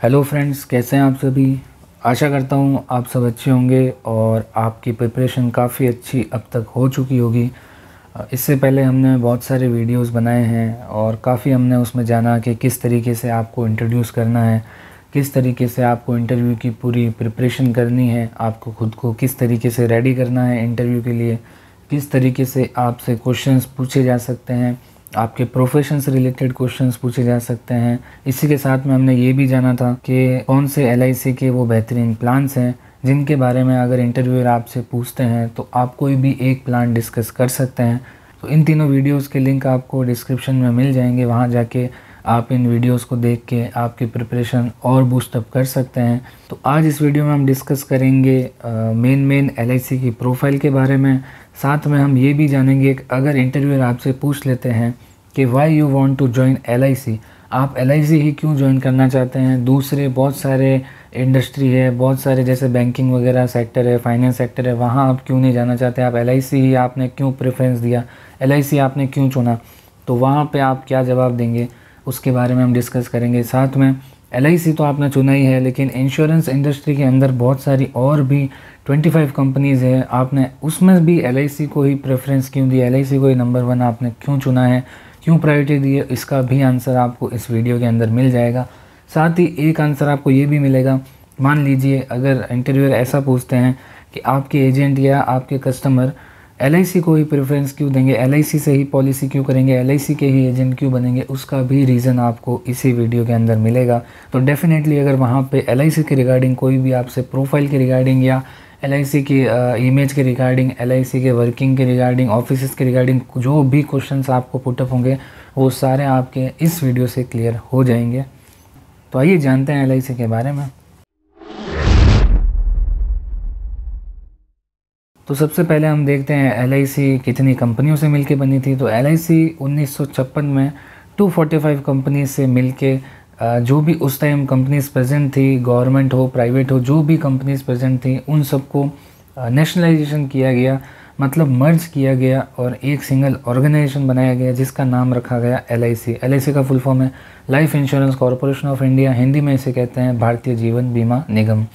Hello friends, कैसे हैं आप सभी। आशा करता हूँ आप सब अच्छे होंगे और आपकी प्रिपरेशन काफ़ी अच्छी अब तक हो चुकी होगी। इससे पहले हमने बहुत सारे वीडियोस बनाए हैं और काफ़ी हमने उसमें जाना कि किस तरीके से आपको इंट्रोड्यूस करना है, किस तरीके से आपको इंटरव्यू की पूरी प्रिपरेशन करनी है, आपको खुद को किस तरीके से रेडी करना है इंटरव्यू के लिए, किस तरीके से आपसे क्वेश्चंस पूछे जा सकते हैं, आपके प्रोफेशन से रिलेटेड क्वेश्चंस पूछे जा सकते हैं। इसी के साथ में हमने ये भी जाना था कि कौन से LIC के वो बेहतरीन प्लान्स हैं जिनके बारे में अगर इंटरव्यूअर आपसे पूछते हैं तो आप कोई भी एक प्लान डिस्कस कर सकते हैं। तो इन तीनों वीडियोस के लिंक आपको डिस्क्रिप्शन में मिल जाएंगे, वहाँ जाके आप इन वीडियोस को देख के आपकी प्रिपरेशन और बूस्टअप कर सकते हैं। तो आज इस वीडियो में हम डिस्कस करेंगे मेन LIC की प्रोफाइल के बारे में। साथ में हम ये भी जानेंगे कि अगर इंटरव्यूअर आपसे पूछ लेते हैं कि why you want to join LIC, आप LIC ही क्यों ज्वाइन करना चाहते हैं, दूसरे बहुत सारे इंडस्ट्री है, बहुत सारे जैसे बैंकिंग वगैरह सेक्टर है, फाइनेंस सेक्टर है, वहाँ आप क्यों नहीं जाना चाहते, आप LIC ही आपने क्यों प्रेफरेंस दिया, LIC आपने क्यों चुना, तो वहाँ पे आप क्या जवाब देंगे उसके बारे में हम डिस्कस करेंगे। साथ में LIC तो आपने चुना ही है, लेकिन इंश्योरेंस इंडस्ट्री के अंदर बहुत सारी और भी 25 कंपनीज़ है, आपने उसमें भी LIC को ही प्रेफरेंस क्यों दिया, LIC को ही नंबर 1 आपने क्यों चुना है, क्यों प्रायोरिटी दी है, इसका भी आंसर आपको इस वीडियो के अंदर मिल जाएगा। साथ ही एक आंसर आपको ये भी मिलेगा, मान लीजिए अगर इंटरव्यूअर ऐसा पूछते हैं कि आपके एजेंट या आपके कस्टमर LIC को ही प्रेफरेंस क्यों देंगे, LIC से ही पॉलिसी क्यों करेंगे, LIC के ही एजेंट क्यों बनेंगे, उसका भी रीज़न आपको इसी वीडियो के अंदर मिलेगा। तो डेफिनेटली अगर वहाँ पे LIC के रिगार्डिंग कोई भी आपसे प्रोफाइल के रिगार्डिंग या LIC की इमेज के रिगार्डिंग, LIC के वर्किंग के रिगार्डिंग, ऑफिस के रिगार्डिंग जो भी क्वेश्चंस आपको पुटअप होंगे वो सारे आपके इस वीडियो से क्लियर हो जाएंगे। तो आइए जानते हैं LIC के बारे में। तो सबसे पहले हम देखते हैं LIC कितनी कंपनियों से मिलके बनी थी। तो LIC 1956 में 245 कंपनी से मिलके जो भी उस टाइम कंपनीज प्रेजेंट थी, गवर्नमेंट हो प्राइवेट हो, जो भी कंपनीज प्रेजेंट थी उन सबको नेशनलाइजेशन किया गया, मतलब मर्ज किया गया और एक सिंगल ऑर्गेनाइजेशन बनाया गया जिसका नाम रखा गया LIC। LIC का फुल फॉर्म है life insurance corporation of India, Hindi में इसे कहते हैं भारतीय जीवन बीमा निगम।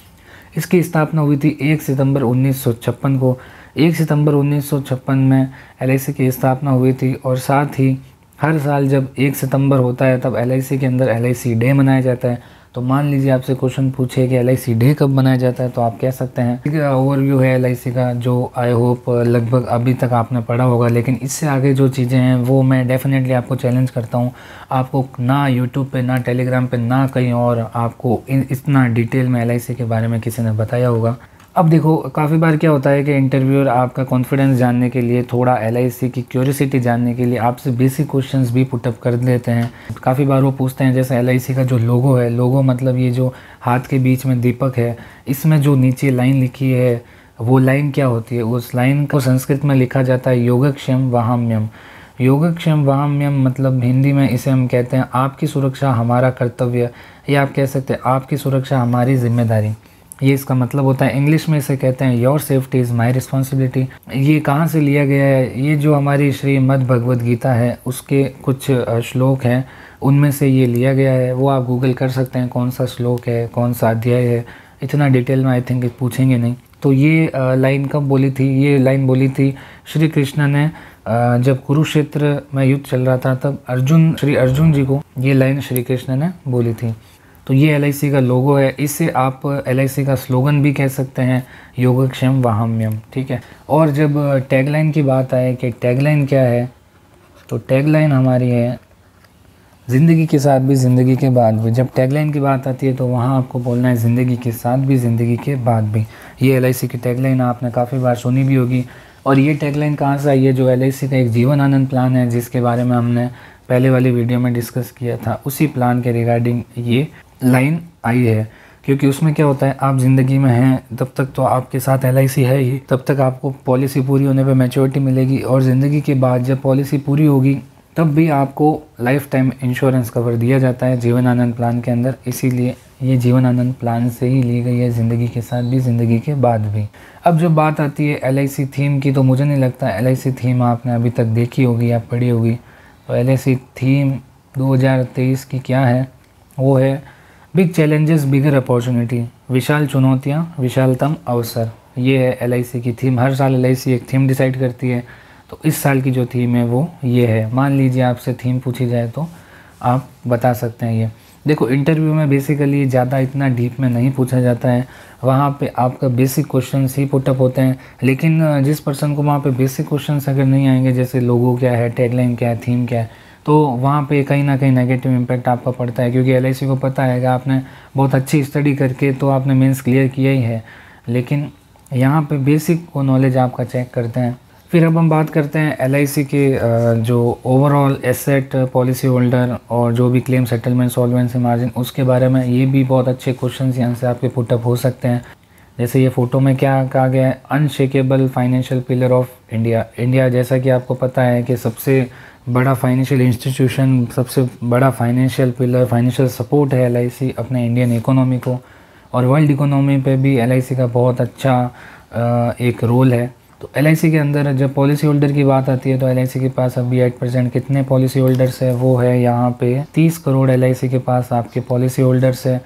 इसकी स्थापना हुई थी 1 सितंबर 1956 को। 1 सितंबर 1956 में LIC की स्थापना हुई थी और साथ ही हर साल जब 1 सितंबर होता है तब LIC के अंदर LIC डे मनाया जाता है। तो मान लीजिए आपसे क्वेश्चन पूछे कि LIC डे कब मनाया जाता है, तो आप कह सकते हैं, ठीक है, ओवरव्यू है LIC का जो आई होप लगभग अभी तक आपने पढ़ा होगा, लेकिन इससे आगे जो चीज़ें हैं वो मैं डेफिनेटली आपको चैलेंज करता हूँ। आपको ना यूट्यूब पे, ना टेलीग्राम पे, ना कहीं और आपको इतना डिटेल में LIC के बारे में किसी ने बताया होगा। अब देखो, काफ़ी बार क्या होता है कि इंटरव्यूअर आपका कॉन्फिडेंस जानने के लिए, थोड़ा LIC की क्यूरियोसिटी जानने के लिए आपसे बेसिक क्वेश्चंस भी पुटअप कर देते हैं। काफ़ी बार वो पूछते हैं, जैसे LIC का जो लोगो है, लोगो मतलब ये जो हाथ के बीच में दीपक है, इसमें जो नीचे लाइन लिखी है वो लाइन क्या होती है, उस लाइन को संस्कृत में लिखा जाता है योगक्षेम वहाम्यम। योगक्षेम वहाम्यम मतलब हिंदी में इसे हम कहते हैं आपकी सुरक्षा हमारा कर्तव्य, या आप कह सकते हैं आपकी सुरक्षा हमारी जिम्मेदारी, ये इसका मतलब होता है। इंग्लिश में इसे कहते हैं your safety is my responsibility. ये कहाँ से लिया गया है, ये जो हमारी श्रीमद् भगवद गीता है उसके कुछ श्लोक हैं, उनमें से ये लिया गया है। वो आप गूगल कर सकते हैं कौन सा श्लोक है, कौन सा अध्याय है, इतना डिटेल में आई थिंक पूछेंगे नहीं। तो ये लाइन कब बोली थी, ये लाइन बोली थी श्री कृष्ण ने जब कुरुक्षेत्र में युद्ध चल रहा था, तब श्री अर्जुन जी को ये लाइन श्री कृष्ण ने बोली थी। तो ये LIC का लोगो है, इससे आप LIC का स्लोगन भी कह सकते हैं योगक्षेम वहाम्यम, ठीक है। और जब टैगलाइन की बात आए कि टैगलाइन क्या है, तो टैगलाइन हमारी है ज़िंदगी के साथ भी ज़िंदगी के बाद भी। जब टैगलाइन की बात आती है तो वहाँ आपको बोलना है ज़िंदगी के साथ भी ज़िंदगी के बाद भी। ये LIC की टैगलाइन आपने काफ़ी बार सुनी भी होगी। और ये टैगलाइन कहाँ से आई है, जो LIC का एक जीवन आनंद प्लान है जिसके बारे में हमने पहले वाली वीडियो में डिस्कस किया था, उसी प्लान के रिगार्डिंग ये लाइन आई है। क्योंकि उसमें क्या होता है, आप ज़िंदगी में हैं तब तक तो आपके साथ LIC है ही, तब तक आपको पॉलिसी पूरी होने पे मैच्योरिटी मिलेगी, और ज़िंदगी के बाद जब पॉलिसी पूरी होगी तब भी आपको लाइफ टाइम इंश्योरेंस कवर दिया जाता है जीवन आनंद प्लान के अंदर। इसीलिए ये जीवन आनंद प्लान से ही ली गई है, ज़िंदगी के साथ भी ज़िंदगी के बाद भी। अब जब बात आती है LIC थीम की, तो मुझे नहीं लगता LIC थीम आपने अभी तक देखी होगी या पढ़ी होगी। तो LIC थीम 2023 की क्या है, वो है बिग चैलेंजेस बिगर अपॉर्चुनिटी, विशाल चुनौतियाँ विशालतम अवसर, ये है एलआईसी की थीम। हर साल एलआईसी एक थीम डिसाइड करती है, तो इस साल की जो थीम है वो ये है। मान लीजिए आपसे थीम पूछी जाए तो आप बता सकते हैं ये। देखो इंटरव्यू में बेसिकली ज़्यादा इतना डीप में नहीं पूछा जाता है, वहाँ पे आपका बेसिक क्वेश्चंस ही पुटअप होते हैं। लेकिन जिस पर्सन को वहाँ पे बेसिक क्वेश्चंस अगर नहीं आएंगे, जैसे लोगो क्या है, टैगलाइन क्या है, थीम क्या है, तो वहाँ पे कहीं ना कहीं नेगेटिव इम्पैक्ट आपका पड़ता है। क्योंकि एलआईसी को पता है कि आपने बहुत अच्छी स्टडी करके तो आपने मेंस क्लियर किया ही है, लेकिन यहाँ पे बेसिक वो नॉलेज आपका चेक करते हैं। फिर अब हम बात करते हैं एलआईसी के जो ओवरऑल एसेट, पॉलिसी होल्डर और जो भी क्लेम सेटलमेंट, सॉल्वेंसी मार्जिन, उसके बारे में। ये भी बहुत अच्छे क्वेश्चन यहाँ से आपके पुटअप हो सकते हैं। जैसे ये फ़ोटो में क्या कहा गया है, unshakeable financial pillar of India. India जैसा कि आपको पता है कि सबसे बड़ा फाइनेंशियल इंस्टीट्यूशन, सबसे बड़ा फाइनेंशियल पिलर, फाइनेंशियल सपोर्ट है एलआईसी अपने इंडियन इकोनॉमी को, और वर्ल्ड इकोनॉमी पे भी एलआईसी का बहुत अच्छा एक रोल है। तो एलआईसी के अंदर जब पॉलिसी होल्डर की बात आती है तो एलआईसी के पास अभी एट प्रेजेंट कितने पॉलिसी होल्डर्स है, वो है यहाँ पे 30 करोड़ एलआईसी के पास आपके पॉलिसी होल्डर्स है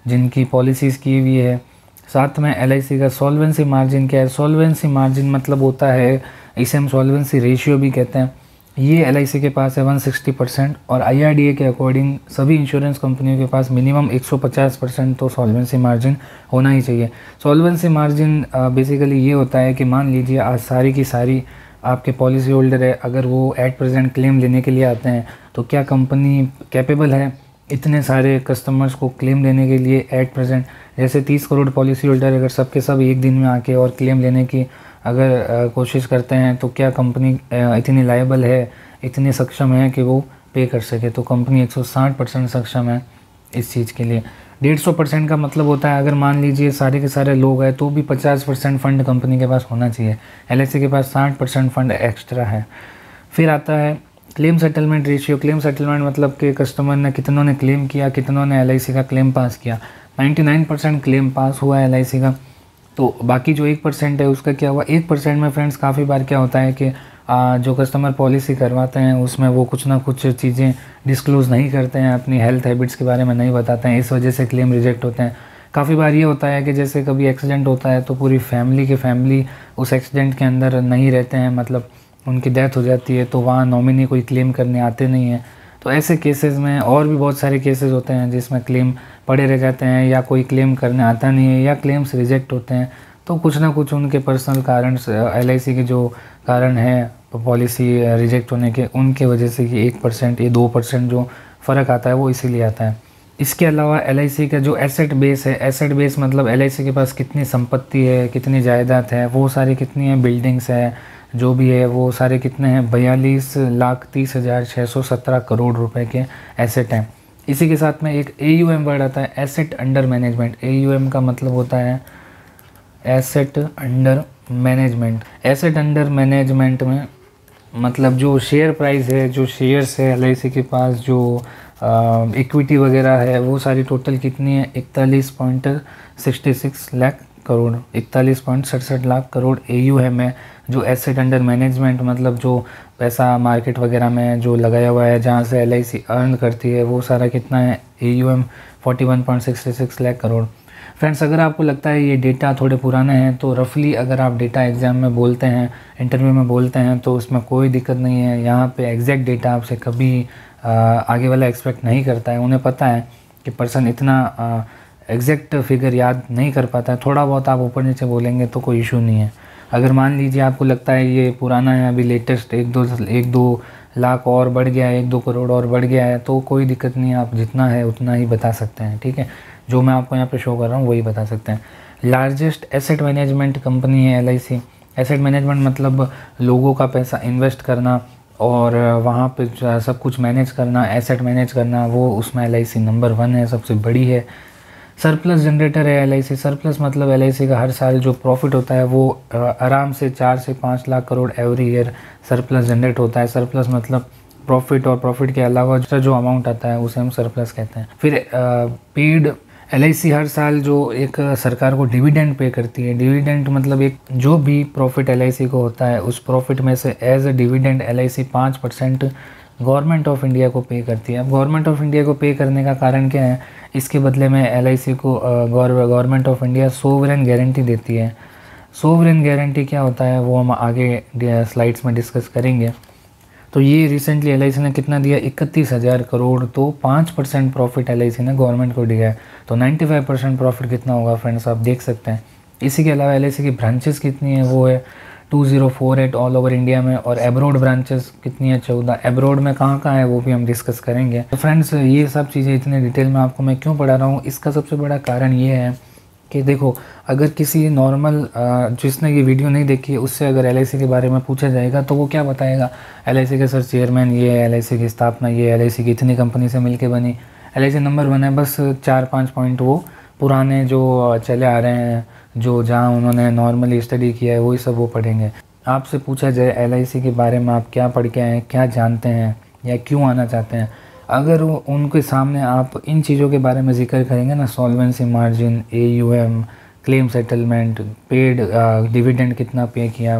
जिनकी पॉलिसीज़ की हुई है। साथ में एलआईसी का सॉल्वेंसी मार्जिन क्या है, सॉल्वेंसी मार्जिन मतलब होता है, इसे हम सॉल्वेंसी रेशियो भी कहते हैं, ये एलआईसी के पास है 160%। और आईआरडीए के अकॉर्डिंग सभी इंश्योरेंस कंपनियों के पास मिनिमम 150% तो सॉल्वेंसी मार्जिन होना ही चाहिए। सॉल्वेंसी मार्जिन बेसिकली ये होता है कि मान लीजिए आज सारी की सारी आपके पॉलिसी होल्डर है, अगर वो एट प्रेजेंट क्लेम लेने के लिए आते हैं तो क्या कंपनी कैपेबल है इतने सारे कस्टमर्स को क्लेम लेने के लिए एट प्रेजेंट। जैसे 30 करोड़ पॉलिसी होल्डर अगर सबके सब एक दिन में आके और क्लेम लेने की अगर कोशिश करते हैं तो क्या कंपनी इतनी लायबल है, इतनी सक्षम है कि वो पे कर सके। तो कंपनी 160% सक्षम है इस चीज़ के लिए। 150% का मतलब होता है अगर मान लीजिए सारे के सारे लोग हैं तो भी 50% फ़ंड कंपनी के पास होना चाहिए। एलआईसी के पास 60% फ़ंड एक्स्ट्रा है। फिर आता है claim settlement ratio. Claim settlement मतलब कि कस्टमर ने कितनों ने क्लेम किया, कितनों ने एलआईसी का क्लेम पास किया। 99% क्लेम पास हुआ है एलआईसी का, तो बाकी जो 1% है उसका क्या हुआ। 1% में फ्रेंड्स काफ़ी बार क्या होता है कि जो कस्टमर पॉलिसी करवाते हैं उसमें वो कुछ ना कुछ चीज़ें डिस्क्लोज़ नहीं करते हैं, अपनी हेल्थ हैबिट्स के बारे में नहीं बताते हैं, इस वजह से क्लेम रिजेक्ट होते हैं। काफ़ी बार ये होता है कि जैसे कभी एक्सीडेंट होता है तो पूरी फैमिली उस एक्सीडेंट के अंदर नहीं रहते हैं, मतलब उनकी डेथ हो जाती है, तो वहाँ नॉमिनी कोई क्लेम करने आते नहीं हैं। तो ऐसे केसेस में और भी बहुत सारे केसेस होते हैं जिसमें क्लेम पड़े रह जाते हैं, या कोई क्लेम करने आता नहीं है, या क्लेम्स रिजेक्ट होते हैं। तो कुछ ना कुछ उनके पर्सनल कारण, एलआईसी के जो कारण है पॉलिसी रिजेक्ट होने के, उनके वजह से कि 1% या 2% जो फ़र्क आता है वो इसीलिए आता है। इसके अलावा एलआईसी का जो एसेट बेस है, एसेट बेस मतलब एलआईसी के पास कितनी संपत्ति है, कितनी जायदाद है, वो सारी कितनी है, बिल्डिंग्स है जो भी है वो सारे कितने हैं, 42,30,617 करोड़ रुपए के एसेट हैं। इसी के साथ में एक AUM वर्ड आता है, एसेट अंडर मैनेजमेंट। AUM का मतलब होता है asset under management. Asset under management में मतलब जो शेयर प्राइस है, जो शेयर्स है एलआईसी के पास, जो इक्विटी वगैरह है, वो सारी टोटल कितनी है, 41.66 लाख करोड़, 41.67 लाख करोड़ AUM है। जो एसेट अंडर मैनेजमेंट मतलब जो पैसा मार्केट वगैरह में जो लगाया हुआ है, जहाँ से एलआईसी अर्न करती है, वो सारा कितना है, AUM 41.66 लाख करोड़। फ्रेंड्स अगर आपको लगता है ये डेटा थोड़े पुराने हैं तो रफली अगर आप डेटा एग्ज़ाम में बोलते हैं, इंटरव्यू में बोलते हैं, तो उसमें कोई दिक्कत नहीं है। यहाँ पे एग्जैक्ट डेटा आपसे कभी आगे वाला एक्सपेक्ट नहीं करता है। उन्हें पता है कि पर्सन इतना एग्जैक्ट फिगर याद नहीं कर पाता है, थोड़ा बहुत आप ऊपर नीचे बोलेंगे तो कोई इशू नहीं है। अगर मान लीजिए आपको लगता है ये पुराना है, अभी लेटेस्ट 1-2 लाख और बढ़ गया है, 1-2 करोड़ और बढ़ गया है, तो कोई दिक्कत नहीं है, आप जितना है उतना ही बता सकते हैं, ठीक है। जो मैं आपको यहाँ पे शो कर रहा हूँ वही बता सकते हैं। लार्जेस्ट एसेट मैनेजमेंट कंपनी है एलआईसी। एसेट मैनेजमेंट मतलब लोगों का पैसा इन्वेस्ट करना और वहाँ पे सब कुछ मैनेज करना, एसेट मैनेज करना, वो उसमें एलआईसी नंबर 1 है, सबसे बड़ी है। सरप्लस जनरेटर है एलआईसी। सरप्लस मतलब एलआईसी का हर साल जो प्रॉफिट होता है वो आराम से 4 से 5 lakh crore every year surplus generate होता है। सरप्लस मतलब प्रॉफिट, और प्रॉफिट के अलावा जो अमाउंट आता है उसे हम सरप्लस कहते हैं। फिर पेड एलआईसी हर साल जो एक सरकार को डिविडेंड पे करती है। डिविडेंड मतलब एक जो भी प्रॉफिट एलआईसी को होता है उस प्रॉफिट में से as a dividend LIC 5% government of India को पे करती है। अब गवर्नमेंट ऑफ इंडिया को पे करने का कारण क्या है, इसके बदले में LIC को government of India sovereign guarantee देती है। सोवरेन गारंटी क्या होता है वो हम आगे स्लाइड्स में डिस्कस करेंगे। तो ये रिसेंटली LIC ने कितना दिया, 31,000 करोड़। तो 5% प्रॉफिट LIC ने गवर्नमेंट को दिया है। तो 95% प्रॉफिट कितना होगा फ्रेंड्स, आप देख सकते हैं। इसी के अलावा LIC की ब्रांचेस कितनी है, वो है 2048 ऑल ओवर इंडिया में। और एब्रोड ब्रांचेस कितनी है, 14। एब्रोड में कहाँ कहाँ है वो भी हम डिस्कस करेंगे। तो फ्रेंड्स ये सब चीज़ें इतने डिटेल में आपको मैं क्यों पढ़ा रहा हूँ, इसका सबसे बड़ा कारण ये है कि देखो, अगर किसी नॉर्मल जिसने ये वीडियो नहीं देखी है उससे अगर LIC के बारे में पूछा जाएगा तो वो क्या बताएगा, LIC के सर चेयरमैन ये है, LIC की स्थापना ये, LIC की इतनी कंपनी से मिलके बनी, LIC नंबर 1 है। बस 4-5 पॉइंट वो पुराने जो चले आ रहे हैं, जो जहाँ उन्होंने नॉर्मली स्टडी किया है वही सब वो पढ़ेंगे। आपसे पूछा जाए LIC के बारे में आप क्या पढ़ के आए हैं, क्या जानते हैं या क्यों आना चाहते हैं, अगर वो उनके सामने आप इन चीज़ों के बारे में जिक्र करेंगे ना, solvency margin, AUM, claim settlement, paid dividend कितना पे किया,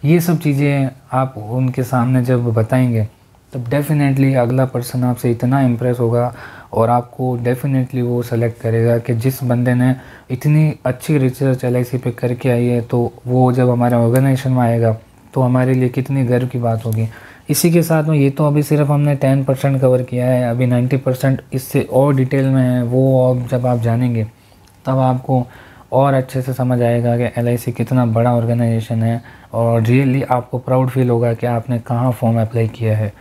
ये सब चीज़ें आप उनके सामने जब बताएंगे तब डेफिनेटली अगला पर्सन आपसे इतना इम्प्रेस होगा और आपको डेफिनेटली वो सेलेक्ट करेगा कि जिस बंदे ने इतनी अच्छी रिसर्च LIC पे करके आई है, तो वो जब हमारे ऑर्गेनाइजेशन में आएगा तो हमारे लिए कितनी गर्व की बात होगी। इसी के साथ में ये तो अभी सिर्फ हमने 10% कवर किया है, अभी 90% इससे और डिटेल में है। वो अब जब आप जानेंगे तब आपको और अच्छे से समझ आएगा कि LIC कितना बड़ा ऑर्गेनाइजेशन है और रियली आपको प्राउड फील होगा कि आपने कहाँ फॉर्म अप्लाई किया है।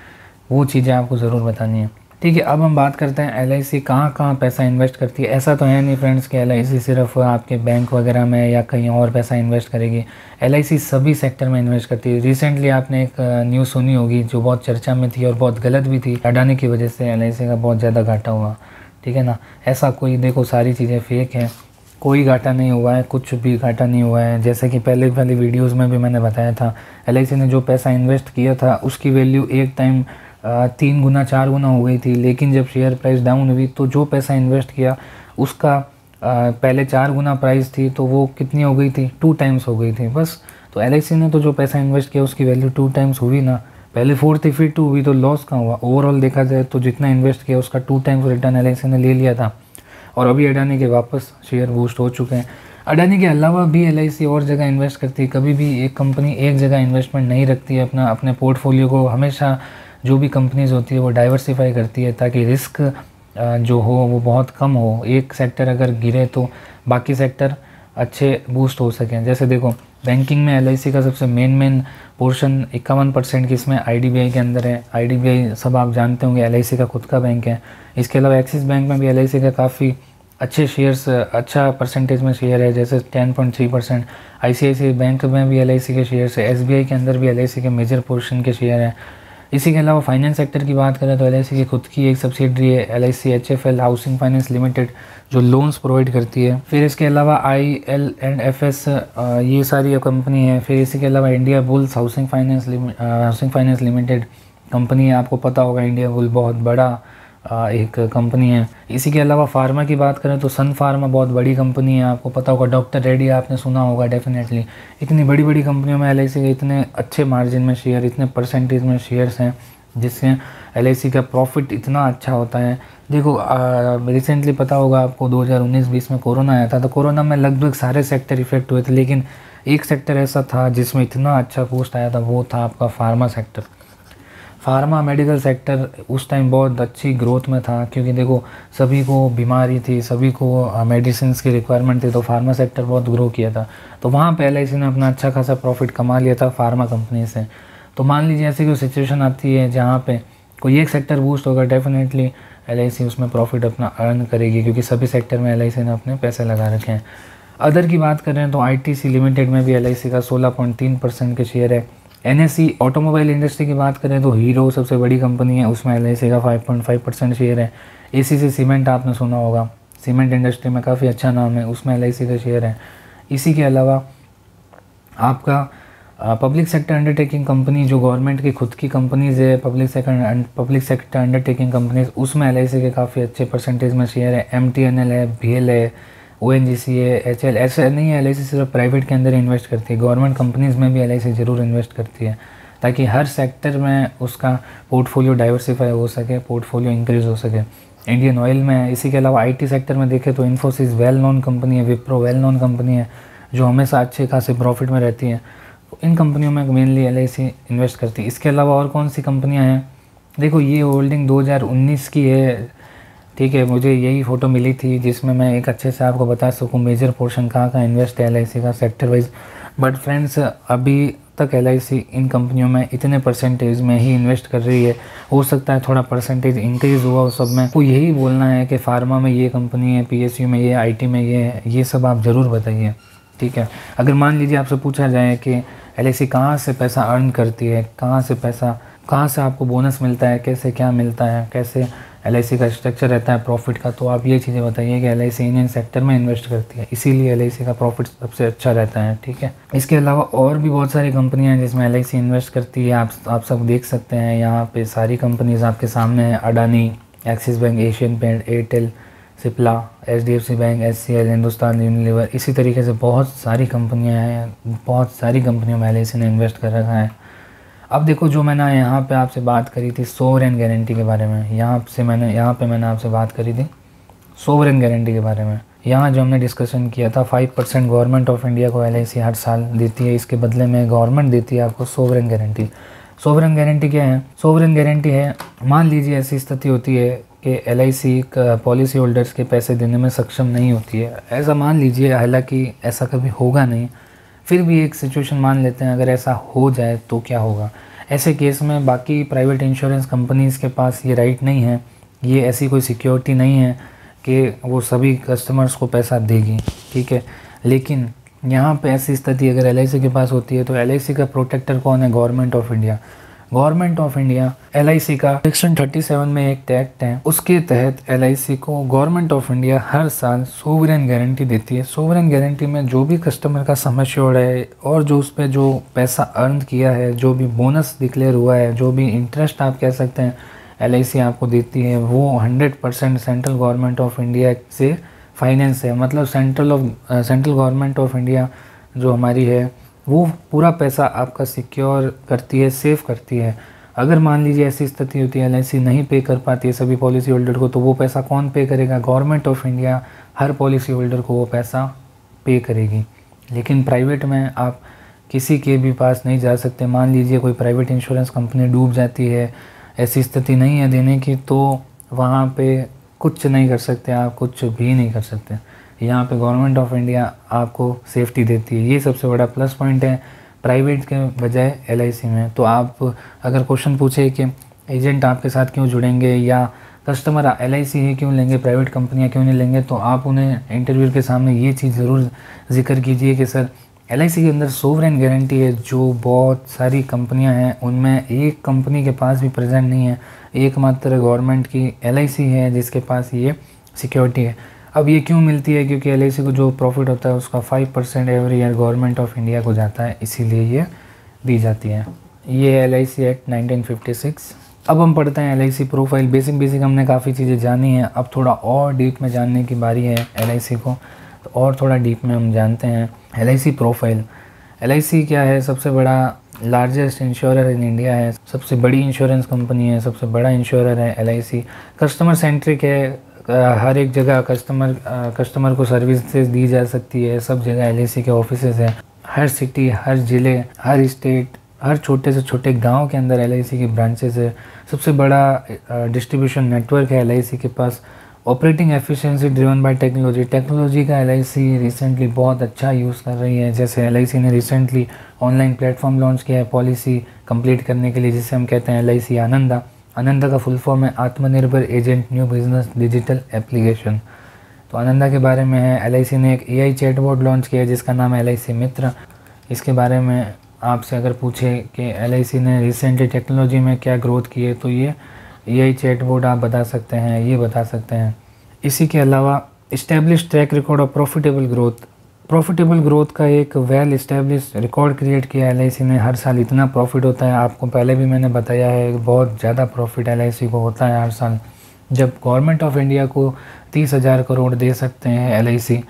वो चीज़ें आपको ज़रूर बतानी है। ठीक है, अब हम बात करते हैं LIC कहाँ कहाँ पैसा इन्वेस्ट करती है। ऐसा तो है नहीं फ्रेंड्स कि LIC सिर्फ आपके बैंक वगैरह में या कहीं और पैसा इन्वेस्ट करेगी। LIC सभी सेक्टर में इन्वेस्ट करती है। रिसेंटली आपने एक न्यूज़ सुनी होगी जो बहुत चर्चा में थी और बहुत गलत भी थी, अडानी की वजह से LIC का बहुत ज़्यादा घाटा हुआ। ठीक है ना, ऐसा कोई, देखो सारी चीज़ें फेक हैं, कोई घाटा नहीं हुआ है, कुछ भी घाटा नहीं हुआ है। जैसे कि पहले वीडियोज़ में भी मैंने बताया था, LIC ने जो पैसा इन्वेस्ट किया था उसकी वैल्यू एक टाइम 3 गुना 4 गुना हो गई थी, लेकिन जब शेयर प्राइस डाउन हुई तो जो पैसा इन्वेस्ट किया उसका पहले 4 गुना प्राइस थी तो वो कितनी हो गई थी, 2 टाइम्स हो गई थी बस। तो LIC ने तो जो पैसा इन्वेस्ट किया उसकी वैल्यू 2 टाइम्स हुई ना, पहले 4 थी फिर 2 हुई, तो लॉस कहाँ हुआ। ओवरऑल देखा जाए तो जितना इन्वेस्ट किया उसका 2 टाइम्स रिटर्न LIC ने ले लिया था। और अभी अडानी के वापस शेयर बूस्ट हो चुके हैं। अडानी के अलावा भी LIC और जगह इन्वेस्ट करती है। कभी भी एक कंपनी एक जगह इन्वेस्टमेंट नहीं रखती है, अपने पोर्टफोलियो को हमेशा जो भी कंपनीज़ होती है वो डाइवर्सिफाई करती है ताकि रिस्क जो हो वो बहुत कम हो। एक सेक्टर अगर गिरे तो बाकी सेक्टर अच्छे बूस्ट हो सकें। जैसे देखो, बैंकिंग में LIC का सबसे मेन पोर्शन 51% की इसमें IDBI के अंदर है। IDBI सब आप जानते होंगे LIC का खुद का बैंक है। इसके अलावा एक्सिस बैंक में भी LIC का काफ़ी अच्छे शेयर्स, अच्छा परसेंटेज में शेयर है, जैसे 10.3%। ICICI बैंक में भी LIC के शेयर्स है। SBI के अंदर भी LIC के मेजर पोर्शन के शेयर हैं। इसी के अलावा फाइनेंस सेक्टर की बात करें तो LIC की खुद की एक सब्सिडरी है LIC HFL housing finance limited, जो लोन्स प्रोवाइड करती है। फिर इसके अलावा IL&FS ये सारी कंपनी है। फिर इसी के अलावा India bulls housing finance limited company है, आपको पता होगा इंडिया बुल बहुत बड़ा एक कंपनी है। इसी के अलावा फार्मा की बात करें तो सन फार्मा बहुत बड़ी कंपनी है, आपको पता होगा। डॉक्टर रेड्डी आपने सुना होगा डेफिनेटली। इतनी बड़ी बड़ी कंपनियों में LIC के इतने अच्छे मार्जिन में शेयर, इतने परसेंटेज में शेयर्स हैं जिससे LIC का प्रॉफिट इतना अच्छा होता है। देखो रिसेंटली पता होगा आपको 2019-20 में कोरोना आया था, तो कोरोना में लगभग सारे सेक्टर इफेक्ट हुए थे, लेकिन एक सेक्टर ऐसा था जिसमें इतना अच्छा बूस्ट आया था, वो था आपका pharma sector. Pharma medical sector उस टाइम बहुत अच्छी ग्रोथ में था, क्योंकि देखो सभी को बीमारी थी, सभी को मेडिसिन की रिक्वायरमेंट थी, तो फार्मा सेक्टर बहुत ग्रो किया था। तो वहाँ पे LIC ने अपना अच्छा खासा प्रॉफिट कमा लिया था फार्मा कंपनी से। तो मान लीजिए ऐसी कोई सिचुएशन आती है जहाँ पे कोई एक सेक्टर बूस्ट होगा, डेफिनेटली LIC उसमें प्रॉफिट अपना अर्न करेगी, क्योंकि सभी सेक्टर में LIC ने अपने पैसे लगा रखे हैं। अदर की बात करें तो ITC लिमिटेड में भी LIC का 16.3% के शेयर है। NSE ऑटोमोबाइल इंडस्ट्री की बात करें तो हीरो सबसे बड़ी कंपनी है, उसमें LIC का 5.5% शेयर है। ACC सीमेंट आपने सुना होगा, सीमेंट इंडस्ट्री में काफ़ी अच्छा नाम है, उसमें LIC का शेयर है। इसी के अलावा आपका पब्लिक सेक्टर अंडरटेकिंग कंपनी, जो गवर्नमेंट की खुद की कंपनीज़ है, पब्लिक सेक्टर अंडरटेकिंग कंपनीज, उसमें LIC के काफ़ी अच्छे परसेंटेज में शेयर है। MTNL है, BL है, ONGC है, HL। ऐसा नहीं है LIC सिर्फ प्राइवेट के अंदर इन्वेस्ट करती है, गवर्नमेंट कंपनीज़ में भी LIC ज़रूर इन्वेस्ट करती है। ताकि हर सेक्टर में उसका पोर्टफोलियो डाइवर्सिफाई हो सके, पोर्टफोलियो इंक्रीज़ हो सके। इंडियन ऑयल में है। इसी के अलावा आईटी सेक्टर में देखें तो इन्फोसिस वेल नोन कंपनी है, विप्रो वेल नोन कंपनी है जो हमेशा अच्छे खासे प्रॉफिट में रहती है। तो इन कंपनियों में मेनली एलआईसी इन्वेस्ट करती है। इसके अलावा और कौन सी कंपनियां हैं, देखो ये होल्डिंग 2019 की है, ठीक है। मुझे यही फ़ोटो मिली थी जिसमें मैं एक अच्छे से आपको बता सकूं मेजर पोर्शन कहाँ इन्वेस्ट है एलआईसी का सेक्टर वाइज। बट फ्रेंड्स अभी तक एलआईसी इन कंपनियों में इतने परसेंटेज में ही इन्वेस्ट कर रही है। हो सकता है थोड़ा परसेंटेज इंक्रीज़ हुआ हो सब में। तो यही बोलना है कि फार्मा में ये कंपनी है, पीएसयू में ये, आईटी में ये है, ये सब आप ज़रूर बताइए, ठीक है। अगर मान लीजिए आपसे पूछा जाए कि एलआईसी कहाँ से पैसा अर्न करती है, कहाँ से आपको बोनस मिलता है, कैसे क्या मिलता है, कैसे एलआईसी का स्ट्रक्चर रहता है प्रॉफिट का, तो आप ये चीज़ें बताइए कि एलआईसी इन सेक्टर में इन्वेस्ट करती है, इसीलिए एलआईसी का प्रॉफिट सबसे अच्छा रहता है, ठीक है। इसके अलावा और भी बहुत सारी कंपनियां हैं जिसमें एलआईसी इन्वेस्ट करती है। आप सब देख सकते हैं यहाँ पे सारी कंपनीज आपके सामने हैं। Adani, Axis Bank, Asian Paint, Airtel, Cipla, HDFC bank, HCL, Hindustan Unilever, इसी तरीके से बहुत सारी कंपनियाँ हैं। बहुत सारी कंपनियों में एलआईसी ने इन्वेस्ट कर रखा है। अब देखो जो मैंने यहाँ पे आपसे बात करी थी सोवरेन गारंटी के बारे में, यहाँ पे मैंने आपसे बात करी थी सोवरेन गारंटी के बारे में। यहाँ जो हमने डिस्कशन किया था 5% गवर्नमेंट ऑफ इंडिया को एलआईसी हर साल देती है, इसके बदले में गवर्नमेंट देती है आपको सोवरेन गारंटी। सोवरेन गारंटी क्या है? सोवरेन गारंटी है, मान लीजिए ऐसी स्थिति होती है कि एलआईसी पॉलिसी होल्डर्स के पैसे देने में सक्षम नहीं होती है, ऐसा मान लीजिए, हालांकि ऐसा कभी होगा नहीं, फिर भी एक सिचुएशन मान लेते हैं अगर ऐसा हो जाए तो क्या होगा। ऐसे केस में बाकी प्राइवेट इंश्योरेंस कंपनीज़ के पास ये राइट नहीं है, ये ऐसी कोई सिक्योरिटी नहीं है कि वो सभी कस्टमर्स को पैसा देगी, ठीक है। लेकिन यहाँ पे ऐसी स्थिति अगर एलआईसी के पास होती है तो एलआईसी का प्रोटेक्टर कौन है? Government of India. Government of India LIC का सेक्शन 37 में एक एक्ट है, उसके तहत एलआईसी को गवर्नमेंट ऑफ इंडिया हर साल सोवरेन गारंटी देती है। सोवरेन गारंटी में जो भी कस्टमर का सम एश्योर्ड है और जो उस पर जो पैसा अर्न किया है, जो भी बोनस डिक्लेयर हुआ है, जो भी इंटरेस्ट आप कह सकते हैं एलआईसी आपको देती है, वो 100% सेंट्रल गवर्नमेंट ऑफ इंडिया से फाइनेंस है। मतलब सेंट्रल गवर्नमेंट ऑफ इंडिया जो हमारी है वो पूरा पैसा आपका सिक्योर करती है, सेव करती है। अगर मान लीजिए ऐसी स्थिति होती है एलआईसी नहीं पे कर पाती है सभी पॉलिसी होल्डर को, तो वो पैसा कौन पे करेगा? Government of India her policy holder को वो पैसा पे करेगी। लेकिन प्राइवेट में आप किसी के भी पास नहीं जा सकते। मान लीजिए कोई प्राइवेट इंश्योरेंस कंपनी डूब जाती है, ऐसी स्थिति नहीं है देने की, तो वहाँ पे कुछ नहीं कर सकते, आप कुछ भी नहीं कर सकते। यहाँ पे गवर्नमेंट ऑफ इंडिया आपको सेफ्टी देती है, ये सबसे बड़ा प्लस पॉइंट है प्राइवेट के बजाय एलआईसी में। तो आप अगर क्वेश्चन पूछे कि एजेंट आपके साथ क्यों जुड़ेंगे या कस्टमर एलआईसी ही क्यों लेंगे, प्राइवेट कंपनियाँ क्यों नहीं लेंगे, तो आप उन्हें इंटरव्यू के सामने ये चीज़ ज़रूर जिक्र कीजिए कि सर एलआईसी के अंदर सोवरेन गारंटी है, जो बहुत सारी कंपनियां हैं उनमें एक कंपनी के पास भी प्रेजेंट नहीं है, एकमात्र गवर्नमेंट की एलआईसी है जिसके पास ये सिक्योरिटी है। अब ये क्यों मिलती है? क्योंकि एलआईसी को जो प्रॉफिट होता है उसका 5% every year government of India को जाता है, इसीलिए ये दी जाती है। ये एलआईसी एक्ट 1956। अब हम पढ़ते हैं एलआईसी प्रोफाइल। बेसिक हमने काफ़ी चीज़ें जानी हैं, अब थोड़ा और डीप में जानने की बारी है एलआईसी को, तो और थोड़ा डीप में हम जानते हैं एलआईसी प्रोफाइल। एलआईसी क्या है? सबसे बड़ा लार्जेस्ट इंश्योरर इन इंडिया है, सबसे बड़ी इंश्योरेंस कंपनी है, सबसे बड़ा इंश्योरर है एलआईसी। कस्टमर सेंट्रिक है, हर एक जगह कस्टमर को सर्विसेज दी जा सकती है, सब जगह एलआईसी के ऑफिसेज हैं। हर सिटी, हर ज़िले, हर स्टेट, हर छोटे से छोटे गांव के अंदर एलआईसी की ब्रांचेस है। सबसे बड़ा डिस्ट्रीब्यूशन नेटवर्क है एलआईसी के पास। Operating efficiency driven by technology का एलआईसी रिसेंटली बहुत अच्छा यूज़ कर रही है। जैसे एलआईसी ने रिसेंटली ऑनलाइन प्लेटफॉर्म लॉन्च किया है पॉलिसी कंप्लीट करने के लिए, जिसे हम कहते हैं एलआईसी आनंदा। आनंदा का फुल फॉर्म है आत्मनिर्भर agent new business digital application. तो आनंदा के बारे में है। एलआईसी ने एक एआई चैटबॉट लॉन्च किया है जिसका नाम है एलआईसी मित्र। इसके बारे में आपसे अगर पूछे कि एलआईसी ने रिसेंटली टेक्नोलॉजी में क्या ग्रोथ की है, तो ये एआई चैटबॉट आप बता सकते हैं, ये बता सकते हैं। इसी के अलावा establish track record of profitable growth का एक वेल इस्टेब्लिश रिकॉर्ड क्रिएट किया एलआईसी ने। हर साल इतना प्रॉफिट होता है, आपको पहले भी मैंने बताया है, बहुत ज़्यादा प्रॉफिट एलआईसी को होता है हर साल। जब गवर्नमेंट ऑफ इंडिया को 30,000 करोड़ दे सकते हैं एलआईसी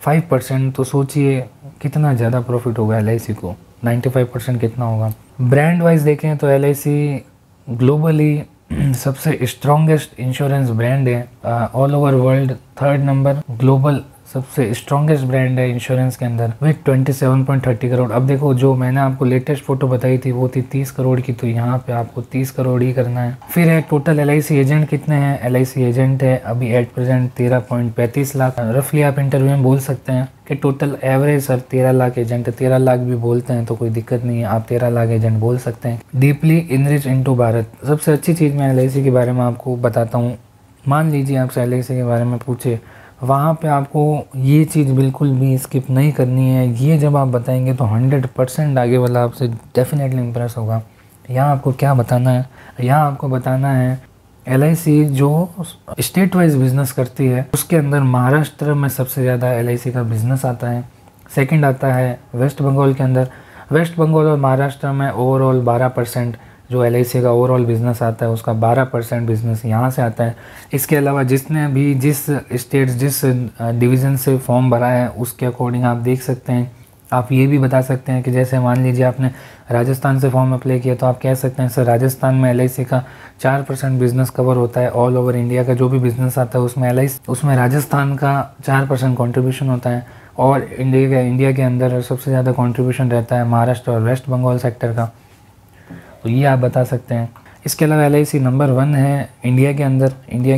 5%, तो सोचिए कितना ज़्यादा प्रॉफिट होगा एलआईसी को। 95% कितना होगा। ब्रांड वाइज देखें तो LIC ग्लोबली सबसे स्ट्रॉन्गेस्ट इंश्योरेंस ब्रांड है all over world. Third number global सबसे स्ट्रॉन्गेस्ट ब्रांड है इंश्योरेंस के अंदर विथ 27.30 करोड़। अब देखो, जो मैंने आपको लेटेस्ट फोटो बताई थी वो थी 30 करोड़ की, तो यहाँ पे आपको 30 करोड़ ही करना है। फिर है टोटल LIC एजेंट कितने हैं। LIC एजेंट है अभी एट प्रेजेंट 13.35 लाख। रफली आप इंटरव्यू में बोल सकते हैं कि total average sir 13 lakh agent है। 13 लाख भी बोलते हैं तो कोई दिक्कत नहीं है, आप 13 लाख एजेंट बोल सकते हैं। डीपली इनरिच इनटू भारत, सबसे अच्छी चीज़ मैं LIC के बारे में आपको बताता हूँ। मान लीजिए आपसे LIC के बारे में पूछे, वहाँ पे आपको ये चीज़ बिल्कुल भी स्किप नहीं करनी है। ये जब आप बताएंगे तो 100% आगे वाला आपसे डेफिनेटली इम्प्रेस होगा। यहाँ आपको क्या बताना है, यहाँ आपको बताना है LIC जो स्टेट वाइज बिजनेस करती है उसके अंदर महाराष्ट्र में सबसे ज़्यादा LIC का बिजनेस आता है। सेकंड आता है वेस्ट बंगाल के अंदर। वेस्ट बंगाल और महाराष्ट्र में ओवरऑल 12% जो LIC का ओवरऑल बिज़नेस आता है उसका 12% बिज़नेस यहाँ से आता है। इसके अलावा जिसने भी जिस स्टेट जिस डिवीज़न से फॉर्म भरा है उसके अकॉर्डिंग आप देख सकते हैं। आप ये भी बता सकते हैं कि जैसे मान लीजिए आपने राजस्थान से फॉर्म अप्लाई किया तो आप कह सकते हैं सर राजस्थान में LIC का 4% बिज़नेस कवर होता है। ऑल ओवर इंडिया का जो भी बिज़नेस आता है उसमें राजस्थान का 4% कॉन्ट्रीब्यूशन होता है। और इंडिया के अंदर सबसे ज़्यादा कॉन्ट्रीब्यूशन रहता है महाराष्ट्र और वेस्ट बंगाल सेक्टर का, तो ये आप बता सकते हैं। इसके अलावा LIC नंबर 1 है इंडिया के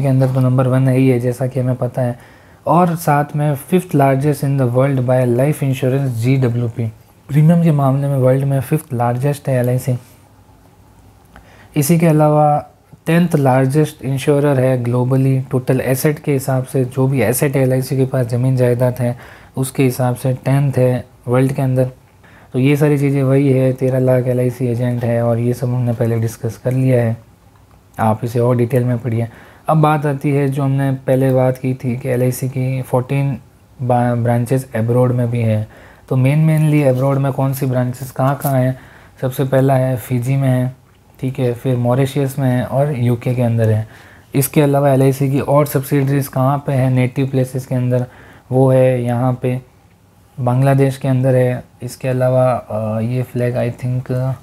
अंदर तो नंबर 1 है ही है जैसा कि हमें पता है। और साथ में 5th largest in the world by life insurance GWP, premium के मामले में वर्ल्ड में 5th लार्जेस्ट है LIC। इसी के अलावा 10th लार्जेस्ट इंश्योरर है ग्लोबली। टोटल एसेट के हिसाब से जो भी एसेट है LIC के पास ज़मीन जायदाद है उसके हिसाब से 10th है वर्ल्ड के अंदर। तो ये सारी चीज़ें वही है। 13 लाख LIC एजेंट है और ये सब हमने पहले डिस्कस कर लिया है, आप इसे और डिटेल में पढ़िए। अब बात आती है जो हमने पहले बात की थी कि LIC की 14 ब्रांचेस एब्रॉड में भी है। तो मेनली एब्रॉड में कौन सी ब्रांचेस कहाँ हैं। सबसे पहला है फिजी में है, ठीक है, फिर मॉरिशियस में है और UK के अंदर है। इसके अलावा LIC की और सब्सिडरीज़ कहाँ पे है नेटिव प्लेसेस के अंदर, वो है यहाँ पे बांग्लादेश के अंदर है। इसके अलावा ये फ्लैग आई थिंक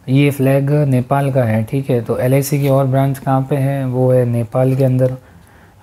ये फ्लैग नेपाल का है, ठीक है। तो LIC की और ब्रांच कहाँ पे है, वो है नेपाल के अंदर।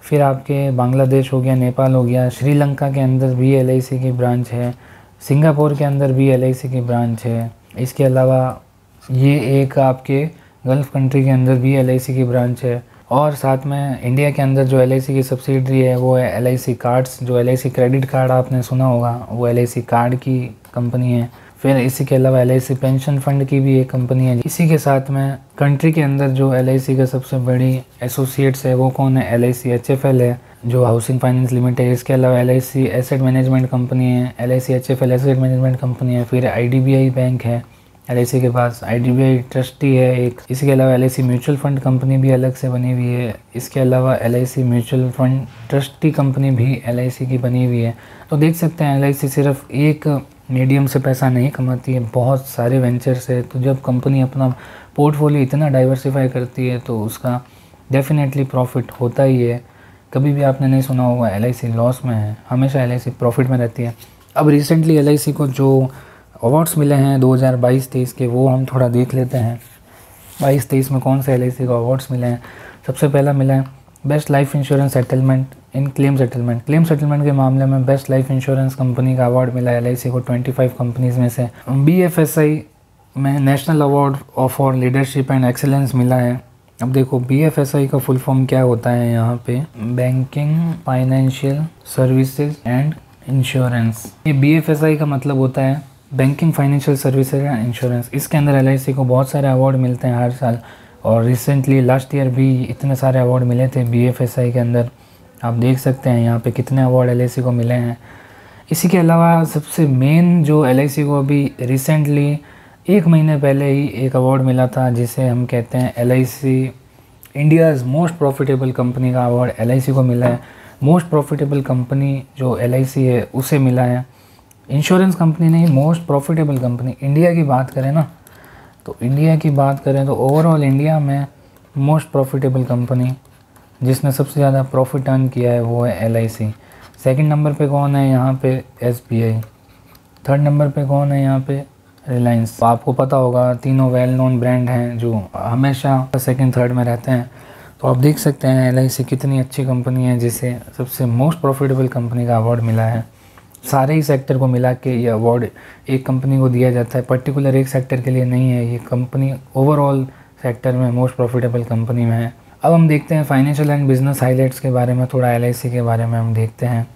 फिर आपके बांग्लादेश हो गया, नेपाल हो गया, श्रीलंका के अंदर भी LIC की ब्रांच है, सिंगापुर के अंदर भी LIC की ब्रांच है। इसके अलावा ये एक आपके गल्फ़ कंट्री के अंदर भी LIC की ब्रांच है। और साथ में इंडिया के अंदर जो LIC की सब्सिडरी है वो है LIC कार्ड्स। जो LIC क्रेडिट कार्ड आपने सुना होगा वो LIC कार्ड की कंपनी है। फिर इसी के अलावा LIC पेंशन फंड की भी एक कंपनी है। इसी के साथ में कंट्री के अंदर जो LIC का सबसे बड़ी एसोसिएट्स है वो कौन है, LIC HFL है जो हाउसिंग फाइनेंस लिमिटेड है। इसके अलावा LIC एसेट मैनेजमेंट कंपनी है, LIC HFL asset management company है। फिर IDBI बैंक है LIC के पास, IDBI ट्रस्टी है एक। इसके अलावा LIC म्यूचुअल फंड कंपनी भी अलग से बनी हुई है। इसके अलावा LIC mutual fund trustee company भी LIC की बनी हुई है। तो देख सकते हैं LIC सिर्फ एक मीडियम से पैसा नहीं कमाती है, बहुत सारे वेंचर्स है। तो जब कंपनी अपना पोर्टफोलियो इतना डाइवर्सिफाई करती है तो उसका डेफिनेटली प्रॉफिट होता ही है। कभी भी आपने नहीं सुना होगा LIC लॉस में है, हमेशा LIC प्रॉफिट में रहती है। अब रिसेंटली LIC को जो अवार्ड्स मिले हैं 2022-23 के वो हम थोड़ा देख लेते हैं। 22-23 में कौन से LIC को अवार्ड्स मिले हैं। सबसे पहला मिला है best life insurance settlement in claim settlement के मामले में बेस्ट लाइफ इंश्योरेंस कंपनी का अवार्ड मिला है LIC को 25 कंपनीज़ में से। BFSI में national award for leadership and excellence मिला है। अब देखो BFSI का फुल फॉर्म क्या होता है, यहाँ पे banking financial services and insurance. ये BFSI का मतलब होता है banking financial services and insurance. इसके अंदर LIC को बहुत सारे अवार्ड मिलते हैं हर साल, और रिसेंटली लास्ट ईयर भी इतने सारे अवार्ड मिले थे BFSI के अंदर। आप देख सकते हैं यहाँ पे कितने अवार्ड LIC को मिले हैं। इसी के अलावा सबसे मेन जो LIC को अभी रिसेंटली 1 महीने पहले ही एक अवार्ड मिला था जिसे हम कहते हैं LIC India's most profitable company का अवार्ड LIC को मिला है। मोस्ट प्रॉफिटेबल कंपनी जो LIC है उसे मिला है, इंश्योरेंस कंपनी नहीं, मोस्ट प्रॉफिटेबल कंपनी। इंडिया की बात करें ना, तो इंडिया की बात करें तो ओवरऑल इंडिया में मोस्ट प्रॉफिटेबल कंपनी जिसने सबसे ज़्यादा प्रॉफिट अर्न किया है वो है LIC। सेकंड नंबर पे कौन है यहाँ पे SBI। थर्ड नंबर पे कौन है यहाँ पे रिलायंस। तो आपको पता होगा तीनों वेल नोन ब्रांड हैं जो हमेशा सेकंड थर्ड में रहते हैं। तो आप देख सकते हैं LIC कितनी अच्छी कंपनी है जिसे सबसे मोस्ट प्रॉफिटेबल कंपनी का अवार्ड मिला है। सारे ही सेक्टर को मिला के ये अवार्ड एक कंपनी को दिया जाता है, पर्टिकुलर एक सेक्टर के लिए नहीं है। ये कंपनी ओवरऑल सेक्टर में मोस्ट प्रॉफिटेबल कंपनी में है। अब हम देखते हैं फाइनेंशियल एंड बिजनेस हाइलाइट्स के बारे में, थोड़ा LIC के बारे में हम देखते हैं।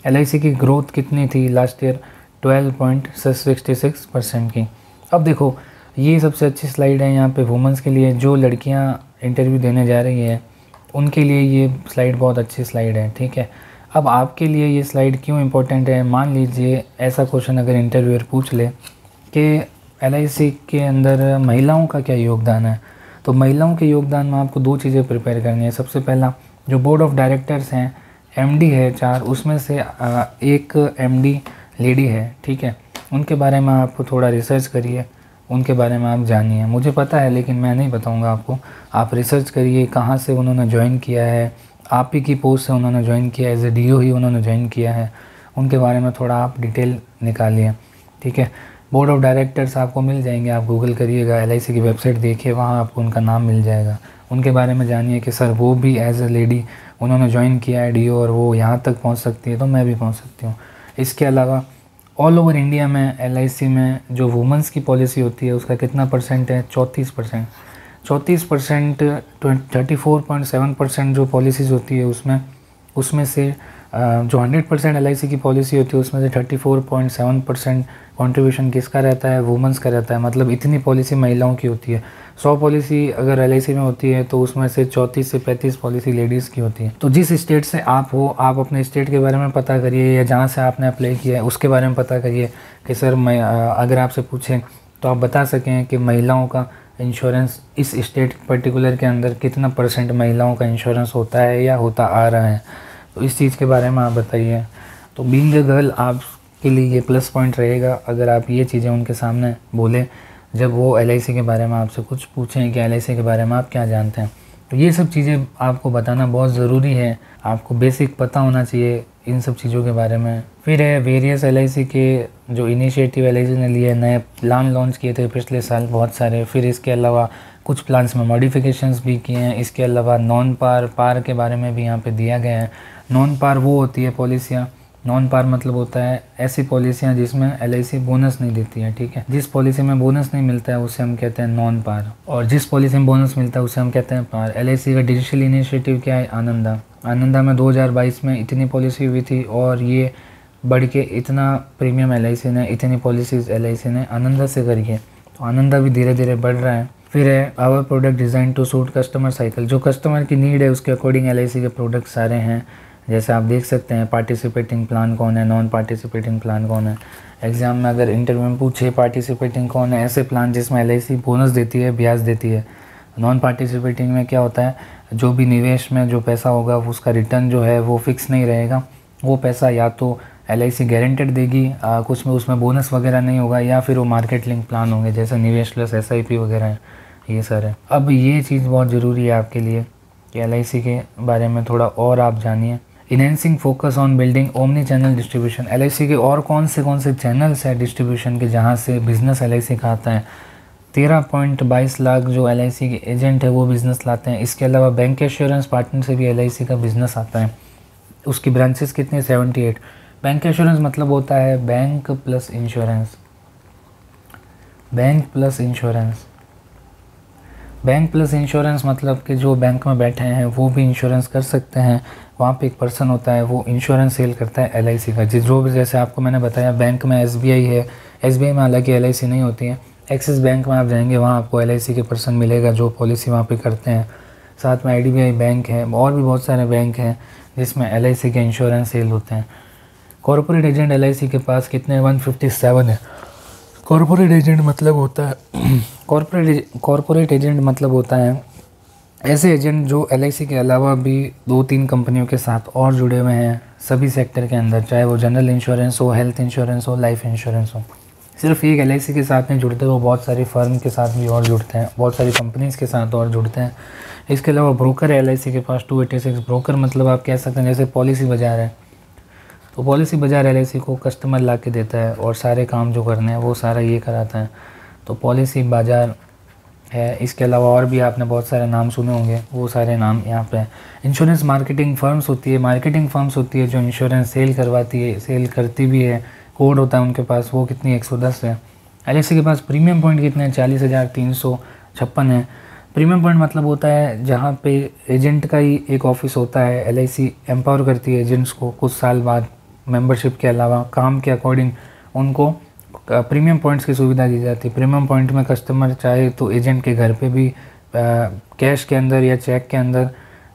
LIC की ग्रोथ कितनी थी लास्ट ईयर? 12.66% की। अब देखो ये सबसे अच्छी स्लाइड है यहाँ पे वुमेंस के लिए, जो लड़कियाँ इंटरव्यू देने जा रही है उनके लिए ये स्लाइड बहुत अच्छी स्लाइड है, ठीक है। अब आपके लिए ये स्लाइड क्यों इम्पोर्टेंट है? मान लीजिए ऐसा क्वेश्चन अगर इंटरव्यूअर पूछ ले कि LIC के अंदर महिलाओं का क्या योगदान है, तो महिलाओं के योगदान में आपको दो चीज़ें प्रिपेयर करनी है। सबसे पहला, जो बोर्ड ऑफ डायरेक्टर्स हैं, MD है 4, उसमें से एक MD लेडी है, ठीक है। उनके बारे में आप थोड़ा रिसर्च करिए, उनके बारे में आप जानिए। मुझे पता है लेकिन मैं नहीं बताऊंगा आपको, आप रिसर्च करिए कहाँ से उन्होंने ज्वाइन किया है, आप ही की पोस्ट से उन्होंने ज्वाइन किया है, एज ए DO ही उन्होंने ज्वाइन किया है, उनके बारे में थोड़ा आप डिटेल निकालिए, ठीक है। बोर्ड ऑफ डायरेक्टर्स आपको मिल जाएंगे, आप गूगल करिएगा, LIC की वेबसाइट देखिए, वहाँ आपको उनका नाम मिल जाएगा। उनके बारे में जानिए कि सर वो भी एज ए लेडी उन्होंने ज्वाइन किया है DO और वो यहाँ तक पहुँच सकती है, तो मैं भी पहुँच सकती हूँ। इसके अलावा ऑल ओवर इंडिया में LIC में जो वुमेंस की पॉलिसी होती है उसका कितना परसेंट है? 34%। 34%, 34.7% जो पॉलिसीज़ होती है उसमें से जो 100% LIC की पॉलिसी होती है उसमें से 34.7% कंट्रीब्यूशन किसका रहता है? वुमेंस का रहता है। मतलब इतनी पॉलिसी महिलाओं की होती है। 100 पॉलिसी अगर LIC में होती है तो उसमें से 34 से 35 पॉलिसी लेडीज़ की होती है। तो जिस स्टेट से आप हो, आप अपने स्टेट के बारे में पता करिए, या जहाँ से आपने अप्लाई किया है उसके बारे में पता करिए कि सर मैं अगर आपसे पूछें तो आप बता सकें कि महिलाओं का इंश्योरेंस इस स्टेट पर्टिकुलर के अंदर कितना % महिलाओं का इंश्योरेंस होता है या होता आ रहा है, तो इस चीज़ के बारे में आप बताइए। तो बीइंग अ गर्ल आपके लिए ये प्लस पॉइंट रहेगा अगर आप ये चीज़ें उनके सामने बोलें जब वो LIC के बारे में आपसे कुछ पूछें कि LIC के बारे में आप क्या जानते हैं। तो ये सब चीज़ें आपको बताना बहुत ज़रूरी है, आपको बेसिक पता होना चाहिए इन सब चीज़ों के बारे में। फिर है वेरियस LIC के जो इनिशिएटिव LIC ने लिए, नए प्लान लॉन्च किए थे पिछले साल बहुत सारे। फिर इसके अलावा कुछ प्लान्स में मॉडिफिकेशंस भी किए हैं। इसके अलावा नॉन पार के बारे में भी यहाँ पे दिया गया है। नॉन पार वो होती है पॉलिसियाँ, नॉन पार मतलब होता है ऐसी पॉलिसियाँ जिसमें LIC बोनस नहीं देती है, ठीक है। जिस पॉलिसी में बोनस नहीं मिलता है उसे हम कहते हैं नॉन पार, और जिस पॉलिसी में बोनस मिलता है उसे हम कहते हैं पार। LIC का डिजिटल इनिशिएटिव क्या है? आनंदा में 2022 में इतनी पॉलिसी हुई थी और ये बढ़ के इतना प्रीमियम LIC ने, इतनी पॉलिसीज़ LIC ने आनंदा से करी है। तो आनंदा भी धीरे धीरे बढ़ रहा है। फिर है our product design to suit customer cycle, जो कस्टमर की नीड है उसके अकॉर्डिंग LIC के प्रोडक्ट सारे हैं। जैसे आप देख सकते हैं पार्टिसिपेटिंग प्लान कौन है, नॉन पार्टिसिपेटिंग प्लान कौन है। एग्ज़ाम में अगर इंटरव्यू में पूछे पार्टिसिपेटिंग कौन है, ऐसे प्लान जिसमें LIC बोनस देती है, ब्याज देती है। नॉन पार्टिसिपेटिंग में क्या होता है, जो भी निवेश में जो पैसा होगा उसका रिटर्न जो है वो फिक्स नहीं रहेगा, वो पैसा या तो LIC गारंटेड देगी, कुछ में उसमें बोनस वगैरह नहीं होगा, या फिर वो मार्केट लिंक प्लान होंगे जैसे निवेश प्लस SIP वगैरह है, ये सर है। अब ये चीज़ बहुत ज़रूरी है आपके लिए कि LIC के बारे में थोड़ा और आप जानिए। Enhancing focus on building omni channel distribution, LIC के और कौन से चैनल्स है डिस्ट्रीब्यूशन के जहाँ से बिज़नेस LIC का आता है। 13.22 लाख जो LIC के एजेंट है वो बिज़नेस लाते हैं। इसके अलावा बैंक एश्योरेंस पार्टनर से भी LIC का बिज़नेस आता है। उसकी ब्रांचेस कितनी? 78। बैंक एश्योरेंस मतलब होता है bank plus insurance, bank plus insurance. Bank plus insurance मतलब कि जो बैंक में बैठे हैं वो भी इंश्योरेंस कर सकते हैं। वहाँ पे एक पर्सन होता है वो इंश्योरेंस सेल करता है LIC का। जो भी जैसे आपको मैंने बताया बैंक में SBI है, SBI में हालांकि LIC नहीं होती है। एक्सिस बैंक में आप जाएंगे वहाँ आपको LIC के पर्सन मिलेगा जो पॉलिसी वहाँ पे करते हैं। साथ में IDBI बैंक है, और भी बहुत सारे बैंक हैं जिसमें LIC के इंश्योरेंस सेल होते हैं। कॉर्पोरेट एजेंट LIC के पास कितने? 157 है। कॉर्पोरेट एजेंट मतलब होता है कॉर्पोरेट एजेंट मतलब होता है ऐसे एजेंट जो LIC के अलावा भी 2-3 कंपनियों के साथ और जुड़े हुए हैं सभी सेक्टर के अंदर, चाहे वो जनरल इंश्योरेंस हो, हेल्थ इंश्योरेंस हो, लाइफ इंश्योरेंस हो। सिर्फ एक LIC के साथ नहीं जुड़ते, वो बहुत सारी फर्म के साथ भी और जुड़ते हैं, बहुत सारी कंपनीज़ के साथ और जुड़ते हैं। इसके अलावा ब्रोकर है LIC के पास 286। ब्रोकर मतलब आप कह सकते हैं जैसे पॉलिसी बाजार है, तो पॉलिसी बाज़ार LIC को कस्टमर ला के देता है और सारे काम जो करने हैं वो सारा ये कराता है। तो पॉलिसी बाज़ार है। इसके अलावा और भी आपने बहुत सारे नाम सुने होंगे, वो सारे नाम यहाँ पे। इंश्योरेंस मार्केटिंग फर्म्स होती है, मार्केटिंग फर्म्स होती है जो इंश्योरेंस सेल करवाती है, सेल करती भी है। कोड होता है उनके पास, वो कितनी 110 है। LIC के पास प्रीमियम पॉइंट कितने हैं? 40,356 है। प्रीमियम पॉइंट मतलब होता है जहाँ पे एजेंट का ही एक ऑफिस होता है। LIC एम्पावर करती है एजेंट्स को कुछ साल बाद मेंबरशिप के अलावा काम के अकॉर्डिंग उनको प्रीमियम पॉइंट्स की सुविधा दी जाती है। प्रीमियम पॉइंट में कस्टमर चाहे तो एजेंट के घर पे भी कैश के अंदर या चेक के अंदर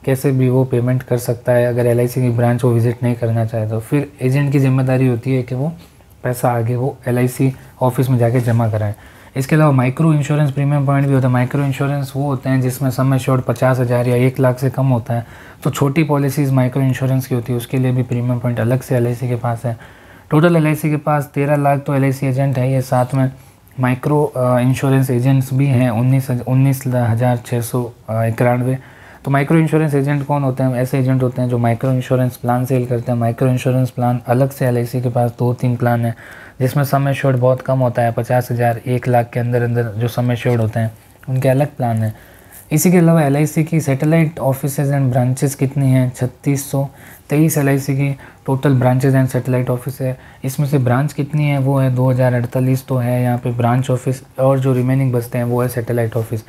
कैसे भी वो पेमेंट कर सकता है। अगर LIC की ब्रांच वो विज़िट नहीं करना चाहे तो फिर एजेंट की जिम्मेदारी होती है कि वो पैसा आगे वो LIC ऑफिस में जाके जमा कराएं। इसके अलावा माइक्रो इंश्योरेंस प्रीमियम पॉइंट भी होता है। माइक्रो इंश्योरेंस वो होते हैं जिसमें सम एश्योर्ड 50,000 या 1 लाख से कम होता है। तो छोटी पॉलिसीज़ माइक्रो इंश्योरेंस की होती है, उसके लिए भी प्रीमियम पॉइंट अलग से LIC के पास है। टोटल LIC के पास 13 लाख तो LIC एजेंट है, ये साथ में माइक्रो इंश्योरेंस एजेंट्स भी हैं 19,691। तो माइक्रो इंश्योरेंस एजेंट कौन होते हैं? ऐसे एजेंट होते हैं जो माइक्रो इंश्योरेंस प्लान सेल करते हैं। माइक्रो इंश्योरेंस प्लान अलग से LIC के पास 2-3 प्लान है जिसमें सम एश्योर्ड बहुत कम होता है, 50,000 1 लाख के अंदर अंदर जो सम एश्योर्ड होते हैं उनके अलग प्लान है। इसी के अलावा LIC की सैटेलाइट ऑफिसेज एंड ब्रांचेस कितनी हैं? 3623 LIC की total branches and satellite office है। इसमें से ब्रांच कितनी है? वो है 2048 तो है यहाँ पे ब्रांच ऑफिस, और जो रिमेनिंग बचते हैं वो है satellite office.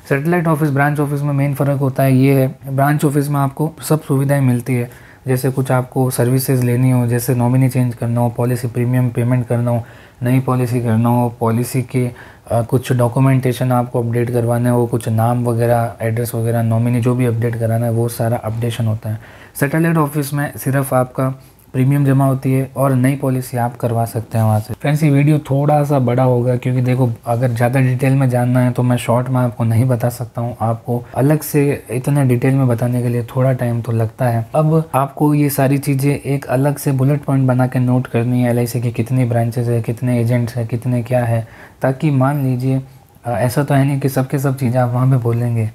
Satellite office branch office में मेन फ़र्क होता है ये है, ब्रांच ऑफिस में आपको सब सुविधाएं मिलती है। जैसे कुछ आपको सर्विसेज लेनी हो, जैसे नॉमिनी चेंज करना हो, पॉलिसी प्रीमियम पेमेंट करना हो, नई पॉलिसी करना हो, पॉलिसी के कुछ डॉक्यूमेंटेशन आपको अपडेट करवाना है, वो कुछ नाम वगैरह, एड्रेस वगैरह, नॉमिनी जो भी अपडेट कराना है वो सारा अपडेशन होता है। सैटेलाइट ऑफिस में सिर्फ आपका प्रीमियम जमा होती है और नई पॉलिसी आप करवा सकते हैं वहाँ से। फ्रेंड्स, ये वीडियो थोड़ा सा बड़ा होगा क्योंकि देखो अगर ज़्यादा डिटेल में जानना है तो मैं शॉर्ट में आपको नहीं बता सकता हूँ। आपको अलग से इतने डिटेल में बताने के लिए थोड़ा टाइम तो लगता है। अब आपको ये सारी चीज़ें एक अलग से बुलेट पॉइंट बना के नोट करनी है। LIC की कितनी ब्रांचेज है, कितने एजेंट्स हैं, कितने क्या है, ताकि मान लीजिए ऐसा तो है नहीं कि सबके सब चीज़ें आप वहाँ पर बोलेंगे।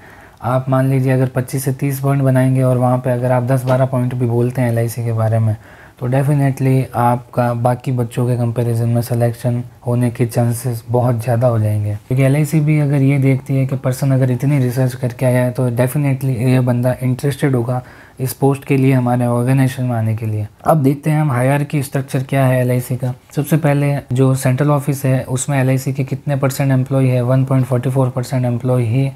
आप मान लीजिए अगर 25 से 30 पॉइंट बनाएंगे और वहाँ पे अगर आप 10-12 पॉइंट भी बोलते हैं LIC के बारे में तो डेफिनेटली आपका बाकी बच्चों के कंपैरिजन में सिलेक्शन होने के चांसेस बहुत ज़्यादा हो जाएंगे। क्योंकि LIC भी अगर ये देखती है कि पर्सन अगर इतनी रिसर्च करके आया है तो डेफिनेटली ये बंदा इंटरेस्टेड होगा इस पोस्ट के लिए, हमारे ऑर्गेनाइजेशन में आने के लिए। अब देखते हैं हम हायरार्की स्ट्रक्चर क्या है LIC का। सबसे पहले जो सेंट्रल ऑफिस है उसमें LIC के कितने % एम्प्लॉय है? 1.44% एम्प्लॉय ही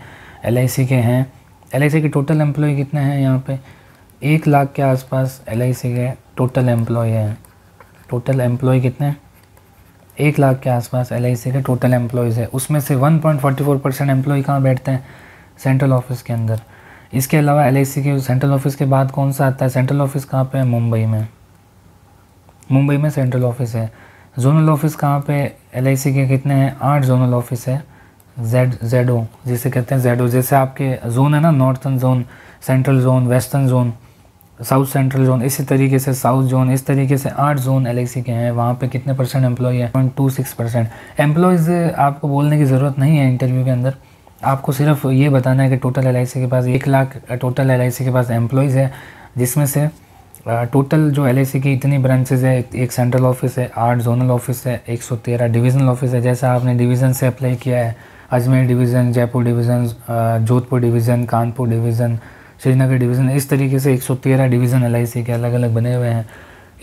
LIC के हैं। LIC के टोटल एम्प्लॉय कितने हैं? यहाँ पे 1 लाख के आसपास LIC के टोटल एम्प्लॉय हैं। टोटल एम्प्लॉय कितने हैं? 1 लाख के आसपास LIC के टोटल एम्प्लॉयज़ है। उसमें से 1.44% एम्प्लॉय कहाँ बैठते हैं? सेंट्रल ऑफिस के अंदर। इसके अलावा LIC के सेंट्रल ऑफिस के बाद कौन सा आता है? सेंट्रल ऑफिस कहाँ पे है? मुंबई में। मुंबई में सेंट्रल ऑफिस है। जोनल ऑफिस कहाँ पे? LIC के कितने हैं? 8 जोनल ऑफिस है। ZO जिसे कहते हैं ZO, जैसे आपके जोन है ना, northern zone, central zone, western zone, south central zone, इसी तरीके से साउथ जोन, इस तरीके से 8 जोन LIC के हैं। वहाँ पे कितने % एम्प्लॉय है? 0.26%। एम्प्लॉयज़ आपको बोलने की ज़रूरत नहीं है इंटरव्यू के अंदर, आपको सिर्फ ये बताना है कि टोटल LIC के पास 1 लाख टोटल LIC के पास एम्प्लॉयज़ है, जिसमें से टोटल जो LIC की इतनी ब्रांचेज़ है, एक सेंट्रल ऑफिस है, 8 जोनल ऑफिस है, 113 डिविजनल ऑफिस है। जैसा आपने डिवीज़न से अप्लाई किया है, Ajmer division, Jaipur division, Jodhpur division, Kanpur division, Srinagar division, इस तरीके से 113 डिवीज़न LIC के अलग अलग बने हुए हैं।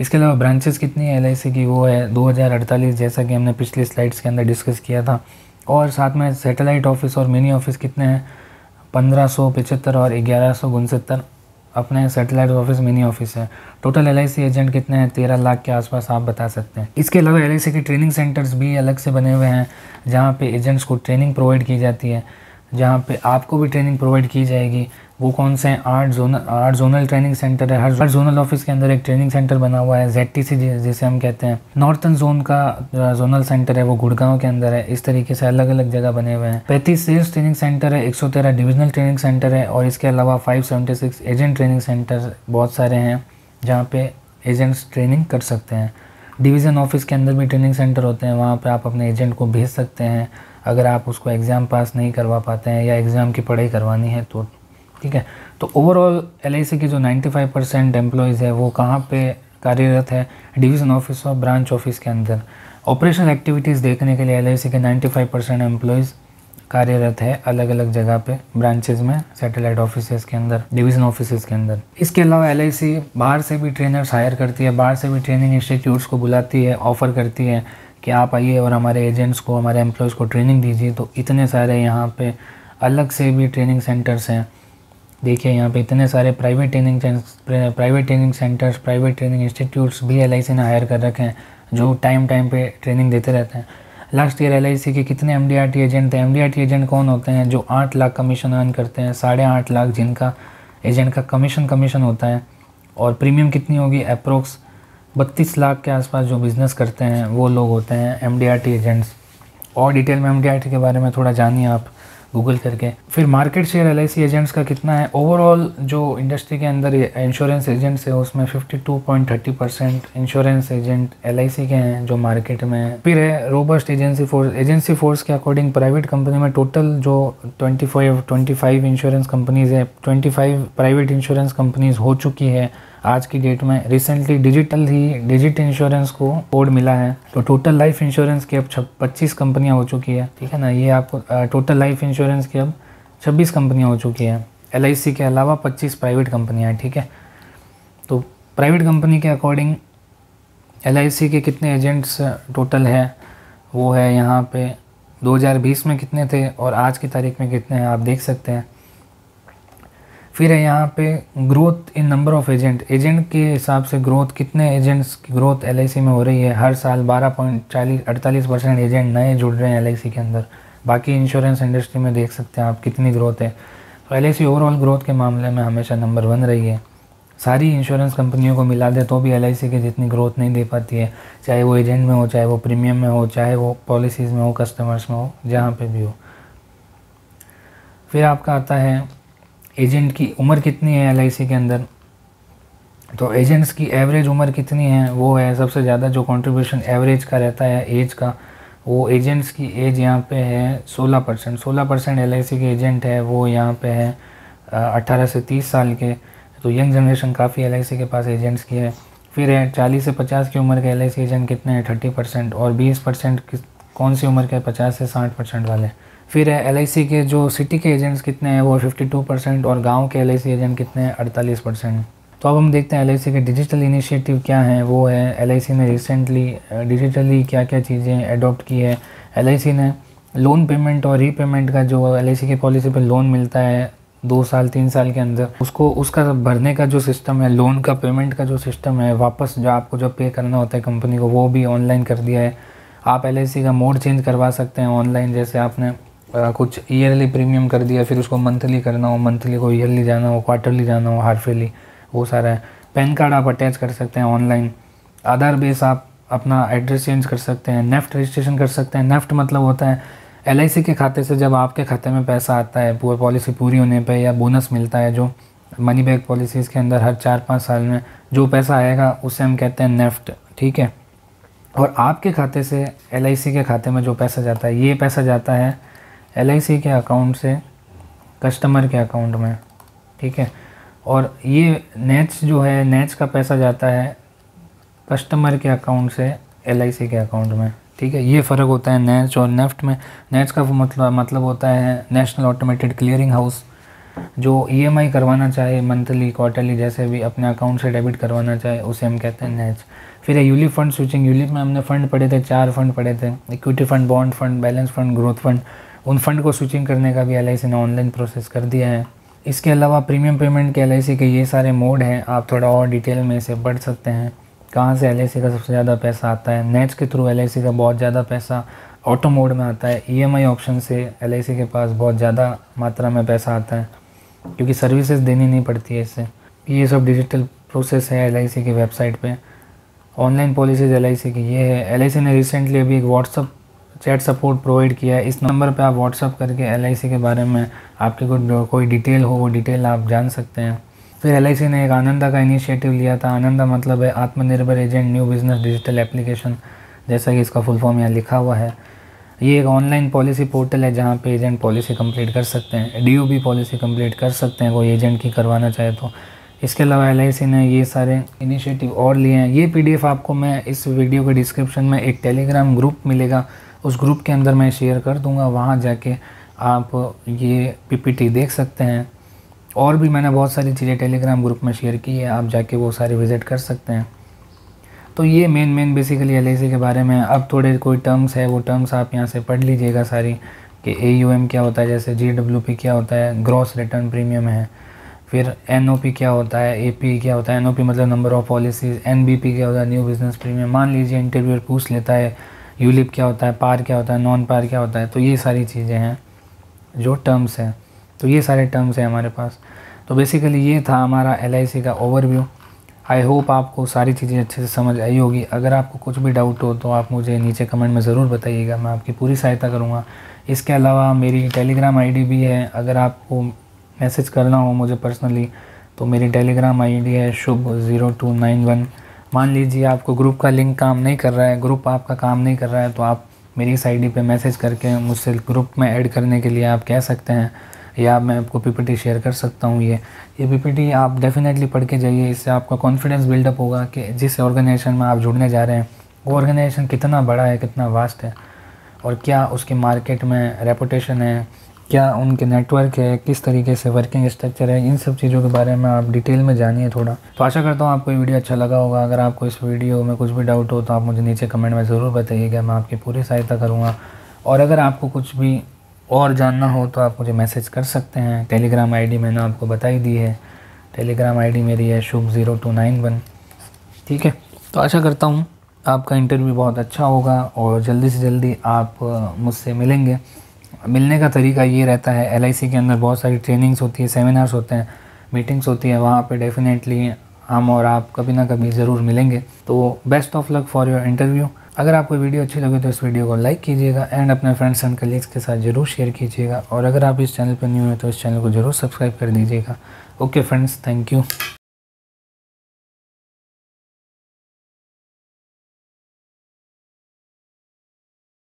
इसके अलावा ब्रांचेस कितनी है LIC की? वो है 2048, जैसा कि हमने पिछली स्लाइड्स के अंदर डिस्कस किया था। और साथ में सैटेलाइट ऑफिस और मिनी ऑफिस कितने हैं? 1575 और 1169 अपने सैटेलाइट ऑफिस मिनी ऑफिस है। टोटल LIC एजेंट कितने हैं? 13 लाख के आसपास आप बता सकते हैं। इसके अलावा LIC के ट्रेनिंग सेंटर्स भी अलग से बने हुए हैं जहाँ पे एजेंट्स को ट्रेनिंग प्रोवाइड की जाती है, जहाँ पे आपको भी ट्रेनिंग प्रोवाइड की जाएगी। वो कौन से हैं? 8 जोनल ट्रेनिंग सेंटर है। हर जोनल ऑफिस के अंदर एक ट्रेनिंग सेंटर बना हुआ है, ZTC जिसे हम कहते हैं। नॉर्थन जोन का जोनल सेंटर है वो गुड़गांव के अंदर है। इस तरीके से अलग अलग जगह बने हुए हैं। 35 सेल्स ट्रेनिंग सेंटर है, 113 डिविजनल ट्रेनिंग सेंटर है, और इसके अलावा 576 एजेंट ट्रेनिंग सेंटर बहुत सारे हैं जहाँ पे एजेंट्स ट्रेनिंग कर सकते हैं। डिवीज़न ऑफिस के अंदर भी ट्रेनिंग सेंटर होते हैं, वहाँ पे आप अपने एजेंट को भेज सकते हैं अगर आप उसको एग्ज़ाम पास नहीं करवा पाते हैं या एग्ज़ाम की पढ़ाई करवानी है तो। ठीक है, तो ओवरऑल LIC की जो 95% एम्प्लॉयज़ है वो कहाँ पे कार्यरत है डिवीज़न ऑफिस और ब्रांच ऑफिस के अंदर। ऑपरेशनल एक्टिविटीज़ देखने के लिए एलआईसी के 95% एम्प्लॉयज़ कार्यरत है अलग अलग जगह पे, ब्रांचेज में, सैटेलाइट ऑफिसेज़ के अंदर, डिवीज़न ऑफिसेज़ के अंदर। इसके अलावा एलआईसी बाहर से भी ट्रेनर्स हायर करती है, बाहर से भी ट्रेनिंग इंस्टीट्यूट्स को बुलाती है, ऑफ़र करती है कि आप आइए और हमारे एजेंट्स को, हमारे एम्प्लॉयज़ को ट्रेनिंग दीजिए। तो इतने सारे यहाँ पे अलग से भी ट्रेनिंग सेंटर्स हैं। देखिए यहाँ पे इतने सारे private training centres, private training institutes भी एलआईसी ने हायर कर रखे हैं, जो टाइम पे ट्रेनिंग देते रहते हैं। लास्ट ईयर एलआईसी के कितने एमडीआरटी एजेंट थे? एमडीआरटी एजेंट कौन होते हैं? जो 8 लाख कमीशन अर्न करते हैं, 8.5 लाख जिनका एजेंट का कमीशन होता है। और प्रीमियम कितनी होगी? अप्रोक्स 32 लाख के आसपास जो बिज़नेस करते हैं वो लोग होते हैं एमडीआरटी एजेंट्स। और डिटेल में एमडीआरटी के बारे में थोड़ा जानिए आप गूगल करके। फिर मार्केट शेयर एलआईसी एजेंट्स का कितना है? ओवरऑल जो इंडस्ट्री के अंदर इंश्योरेंस एजेंट्स है उसमें 52.30% इंश्योरेंस एजेंट एलआईसी के हैं जो मार्केट में है। फिर है रोबस्ट एजेंसी फोर्स के अकॉर्डिंग प्राइवेट कंपनी में टोटल जो 25 इंश्योरेंस कंपनीज़ है, 25 प्राइवेट इंश्योरेंस कंपनीज़ हो चुकी है आज की डेट में। रिसेंटली डिजिट इंश्योरेंस को कोड मिला है, तो टोटल लाइफ इंश्योरेंस की अब 25 कंपनियां हो चुकी है, ठीक है ना। ये आपको टोटल लाइफ इंश्योरेंस की अब 26 कंपनियां हो चुकी है। एलआईसी के अलावा 25 प्राइवेट कंपनियां हैं, ठीक है। तो प्राइवेट कंपनी के अकॉर्डिंग एलआईसी के कितने एजेंट्स टोटल है वो है यहाँ पे 2020 में कितने थे और आज की तारीख में कितने हैं आप देख सकते हैं। फिर है यहाँ पे growth in number of agent के हिसाब से ग्रोथ, कितने एजेंट्स की ग्रोथ एलआईसी में हो रही है। हर साल 12.48% एजेंट नए जुड़ रहे हैं एलआईसी के अंदर। बाकी इंश्योरेंस इंडस्ट्री में देख सकते हैं आप कितनी ग्रोथ है। तो एलआईसी ओवरऑल ग्रोथ के मामले में हमेशा नंबर 1 रही है। सारी इंश्योरेंस कंपनियों को मिला दे तो भी एलआईसी की जितनी ग्रोथ नहीं दे पाती है, चाहे वो एजेंट में हो, चाहे वो प्रीमियम में हो, चाहे वो पॉलिसीज़ में हो, कस्टमर्स में हो, जहाँ पे भी हो। फिर आपका आता है एजेंट की उम्र कितनी है एलआईसी के अंदर। तो एजेंट्स की एवरेज उम्र कितनी है वो है सबसे ज़्यादा जो कंट्रीब्यूशन एवरेज का रहता है एज का, वो एजेंट्स की एज यहाँ पे है 16% एलआईसी के एजेंट है वो यहाँ पे है 18 से 30 साल के। तो यंग जनरेशन काफ़ी एलआईसी के पास एजेंट्स की है। फिर है 40 से 50 की उम्र के एलआईसी एजेंट कितने हैं? 30%। और 20% कौन सी उम्र के? 50 से 60% वाले। फिर है एलआईसी के जो सिटी के एजेंट्स कितने हैं वो 52% और गांव के एलआईसी एजेंट कितने हैं? 48%। तो अब हम देखते हैं एलआईसी के डिजिटल इनिशिएटिव क्या हैं। वो है एलआईसी ने रिसेंटली डिजिटली क्या क्या चीज़ें अडॉप्ट की है। एलआईसी ने लोन पेमेंट और रीपेमेंट का जो एलआईसी की पॉलिसी पे लोन मिलता है 2 साल 3 साल के अंदर, उसका भरने का जो सिस्टम है, लोन का पेमेंट का जो सिस्टम है, वापस जो आपको जो पे करना होता है कंपनी को, वो भी ऑनलाइन कर दिया है। आप एलआईसी का मोड चेंज करवा सकते हैं ऑनलाइन। जैसे आपने कुछ ईयरली प्रीमियम कर दिया, फिर उसको मंथली करना हो, मंथली को ईयरली जाना हो, क्वार्टरली जाना हो, हार्फली, वो सारा है। पैन कार्ड आप अटैच कर सकते हैं ऑनलाइन। आधार बेस आप अपना एड्रेस चेंज कर सकते हैं। नेफ्ट रजिस्ट्रेशन कर सकते हैं। नेफ्ट मतलब होता है एलआईसी के खाते से जब आपके खाते में पैसा आता है पूरी पॉलिसी पूरी होने पे, या बोनस मिलता है जो मनी बैक पॉलिसीज़ के अंदर हर 4-5 साल में जो पैसा आएगा उसे हम कहते हैं नेफ्ट, ठीक है। और आपके खाते से एलआईसी के खाते में जो पैसा जाता है, ये पैसा जाता है एलआईसी के अकाउंट से कस्टमर के अकाउंट में, ठीक है। और ये नेट्स जो है, नेट्स का पैसा जाता है कस्टमर के अकाउंट से एलआईसी के अकाउंट में, ठीक है। ये फ़र्क होता है नेट्स और नेफ्ट में। नेट्स का मतलब होता है नेशनल ऑटोमेटेड क्लियरिंग हाउस। जो ईएमआई करवाना चाहे मंथली, क्वार्टरली, जैसे भी अपने अकाउंट से डेबिट करवाना चाहे, उसे हम कहते हैं नेट्स। फिर है यूलिप फंड स्विचिंग। यूलिप में हमने फ़ंड पढ़े थे, 4 फंड पढ़े थे, equity fund, bond fund, balance fund, growth fund. उन फंड को स्विचिंग करने का भी एलआईसी ने ऑनलाइन प्रोसेस कर दिया है। इसके अलावा प्रीमियम पेमेंट के एलआईसी के ये सारे मोड हैं, आप थोड़ा और डिटेल में इसे पढ़ सकते हैं। कहाँ से एलआईसी का सबसे ज़्यादा पैसा आता है? नेट्स के थ्रू एलआईसी का बहुत ज़्यादा पैसा ऑटो मोड में आता है। ईएमआई ऑप्शन से एलआईसी के पास बहुत ज़्यादा मात्रा में पैसा आता है क्योंकि सर्विसेज देनी नहीं पड़ती है इससे। ये सब डिजिटल प्रोसेस है एलआईसी की वेबसाइट पे। ऑनलाइन पॉलिसीज़ एलआईसी की ये है। एलआईसी ने रिसेंटली अभी एक व्हाट्सअप चैट सपोर्ट प्रोवाइड किया है। इस नंबर पे आप व्हाट्सअप करके एलआईसी के बारे में आपकी कोई डिटेल हो, वो डिटेल आप जान सकते हैं। फिर एलआईसी ने एक आनंदा का इनिशिएटिव लिया था। आनंदा मतलब है आत्मनिर्भर agent new business digital application, जैसा कि इसका फुल फॉर्म यहाँ लिखा हुआ है। ये एक ऑनलाइन पॉलिसी पोर्टल है जहाँ पे एजेंट पॉलिसी कंप्लीट कर सकते हैं, डीओ भी पॉलिसी कंप्लीट कर सकते हैं कोई एजेंट की करवाना चाहे तो। इसके अलावा LIC ने ये सारे इनिशिएटिव और लिए हैं। ये PDF आपको मैं इस वीडियो के डिस्क्रिप्शन में एक टेलीग्राम ग्रुप मिलेगा, उस ग्रुप के अंदर मैं शेयर कर दूंगा, वहाँ जाके आप ये PPT देख सकते हैं। और भी मैंने बहुत सारी चीज़ें टेलीग्राम ग्रुप में शेयर की है, आप जाके वो सारी विज़िट कर सकते हैं। तो ये मेन बेसिकली LIC के बारे में। अब थोड़े कोई टर्म्स है, वो टर्म्स आप यहाँ से पढ़ लीजिएगा सारी, कि AUM क्या होता है, जैसे GWP क्या होता है, ग्रॉस रिटर्न प्रीमियम है, फिर NOP क्या होता है, AP क्या होता है, NOP मतलब नंबर ऑफ़ पॉलिसीज़, NBP क्या होता है, न्यू बिज़नेस प्रीमियम। मान लीजिए इंटरव्यूअर पूछ लेता है ULIP क्या होता है, पार क्या होता है, नॉन पार क्या होता है। तो ये सारी चीज़ें हैं जो टर्म्स हैं, तो ये सारे टर्म्स हैं हमारे पास। तो बेसिकली ये था हमारा LIC का ओवरव्यू। आई होप आपको सारी चीज़ें अच्छे से समझ आई होगी। अगर आपको कुछ भी डाउट हो तो आप मुझे नीचे कमेंट में ज़रूर बताइएगा, मैं आपकी पूरी सहायता करूँगा। इसके अलावा मेरी टेलीग्राम ID भी है, अगर आपको मैसेज करना हो मुझे पर्सनली तो मेरी टेलीग्राम ID है शुभ0291। मान लीजिए आपको ग्रुप का लिंक काम नहीं कर रहा है, ग्रुप आपका काम नहीं कर रहा है, तो आप मेरी इस ID पे मैसेज करके मुझसे ग्रुप में ऐड करने के लिए आप कह सकते हैं, या मैं आपको PPT शेयर कर सकता हूँ। ये PPT आप डेफिनेटली पढ़ के जाइए, इससे आपका कॉन्फिडेंस बिल्डअप होगा कि जिस ऑर्गेनाइजेशन में आप जुड़ने जा रहे हैं वो ऑर्गेनाइजेशन कितना बड़ा है, कितना वास्ट है, और क्या उसके मार्केट में रेपुटेशन है, क्या उनके नेटवर्क है, किस तरीके से वर्किंग स्ट्रक्चर है। इन सब चीज़ों के बारे में आप डिटेल में जानिए थोड़ा। तो आशा करता हूँ आपको ये वीडियो अच्छा लगा होगा। अगर आपको इस वीडियो में कुछ भी डाउट हो तो आप मुझे नीचे कमेंट में ज़रूर बताइएगा, मैं आपकी पूरी सहायता करूँगा। और अगर आपको कुछ भी और जानना हो तो आप मुझे मैसेज कर सकते हैं। टेलीग्राम ID मैंने आपको बताई दी है, टेलीग्राम ID मेरी है शुभ0291। ठीक है, तो आशा करता हूँ आपका इंटरव्यू बहुत अच्छा होगा और जल्दी से जल्दी आप मुझसे मिलेंगे। मिलने का तरीका ये रहता है, LIC के अंदर बहुत सारी ट्रेनिंग्स होती है, सेमिनार्स होते हैं, मीटिंग्स होती है, वहाँ पे डेफिनेटली हम और आप कभी ना कभी ज़रूर मिलेंगे। तो best of luck for your interview. अगर आपको वीडियो अच्छी लगे तो इस वीडियो को लाइक कीजिएगा एंड अपने फ्रेंड्स एंड कलीग्स के साथ ज़रूर शेयर कीजिएगा। और अगर आप इस चैनल पर न्यू हैं तो इस चैनल को ज़रूर सब्सक्राइब कर दीजिएगा। Okay friends, thank you.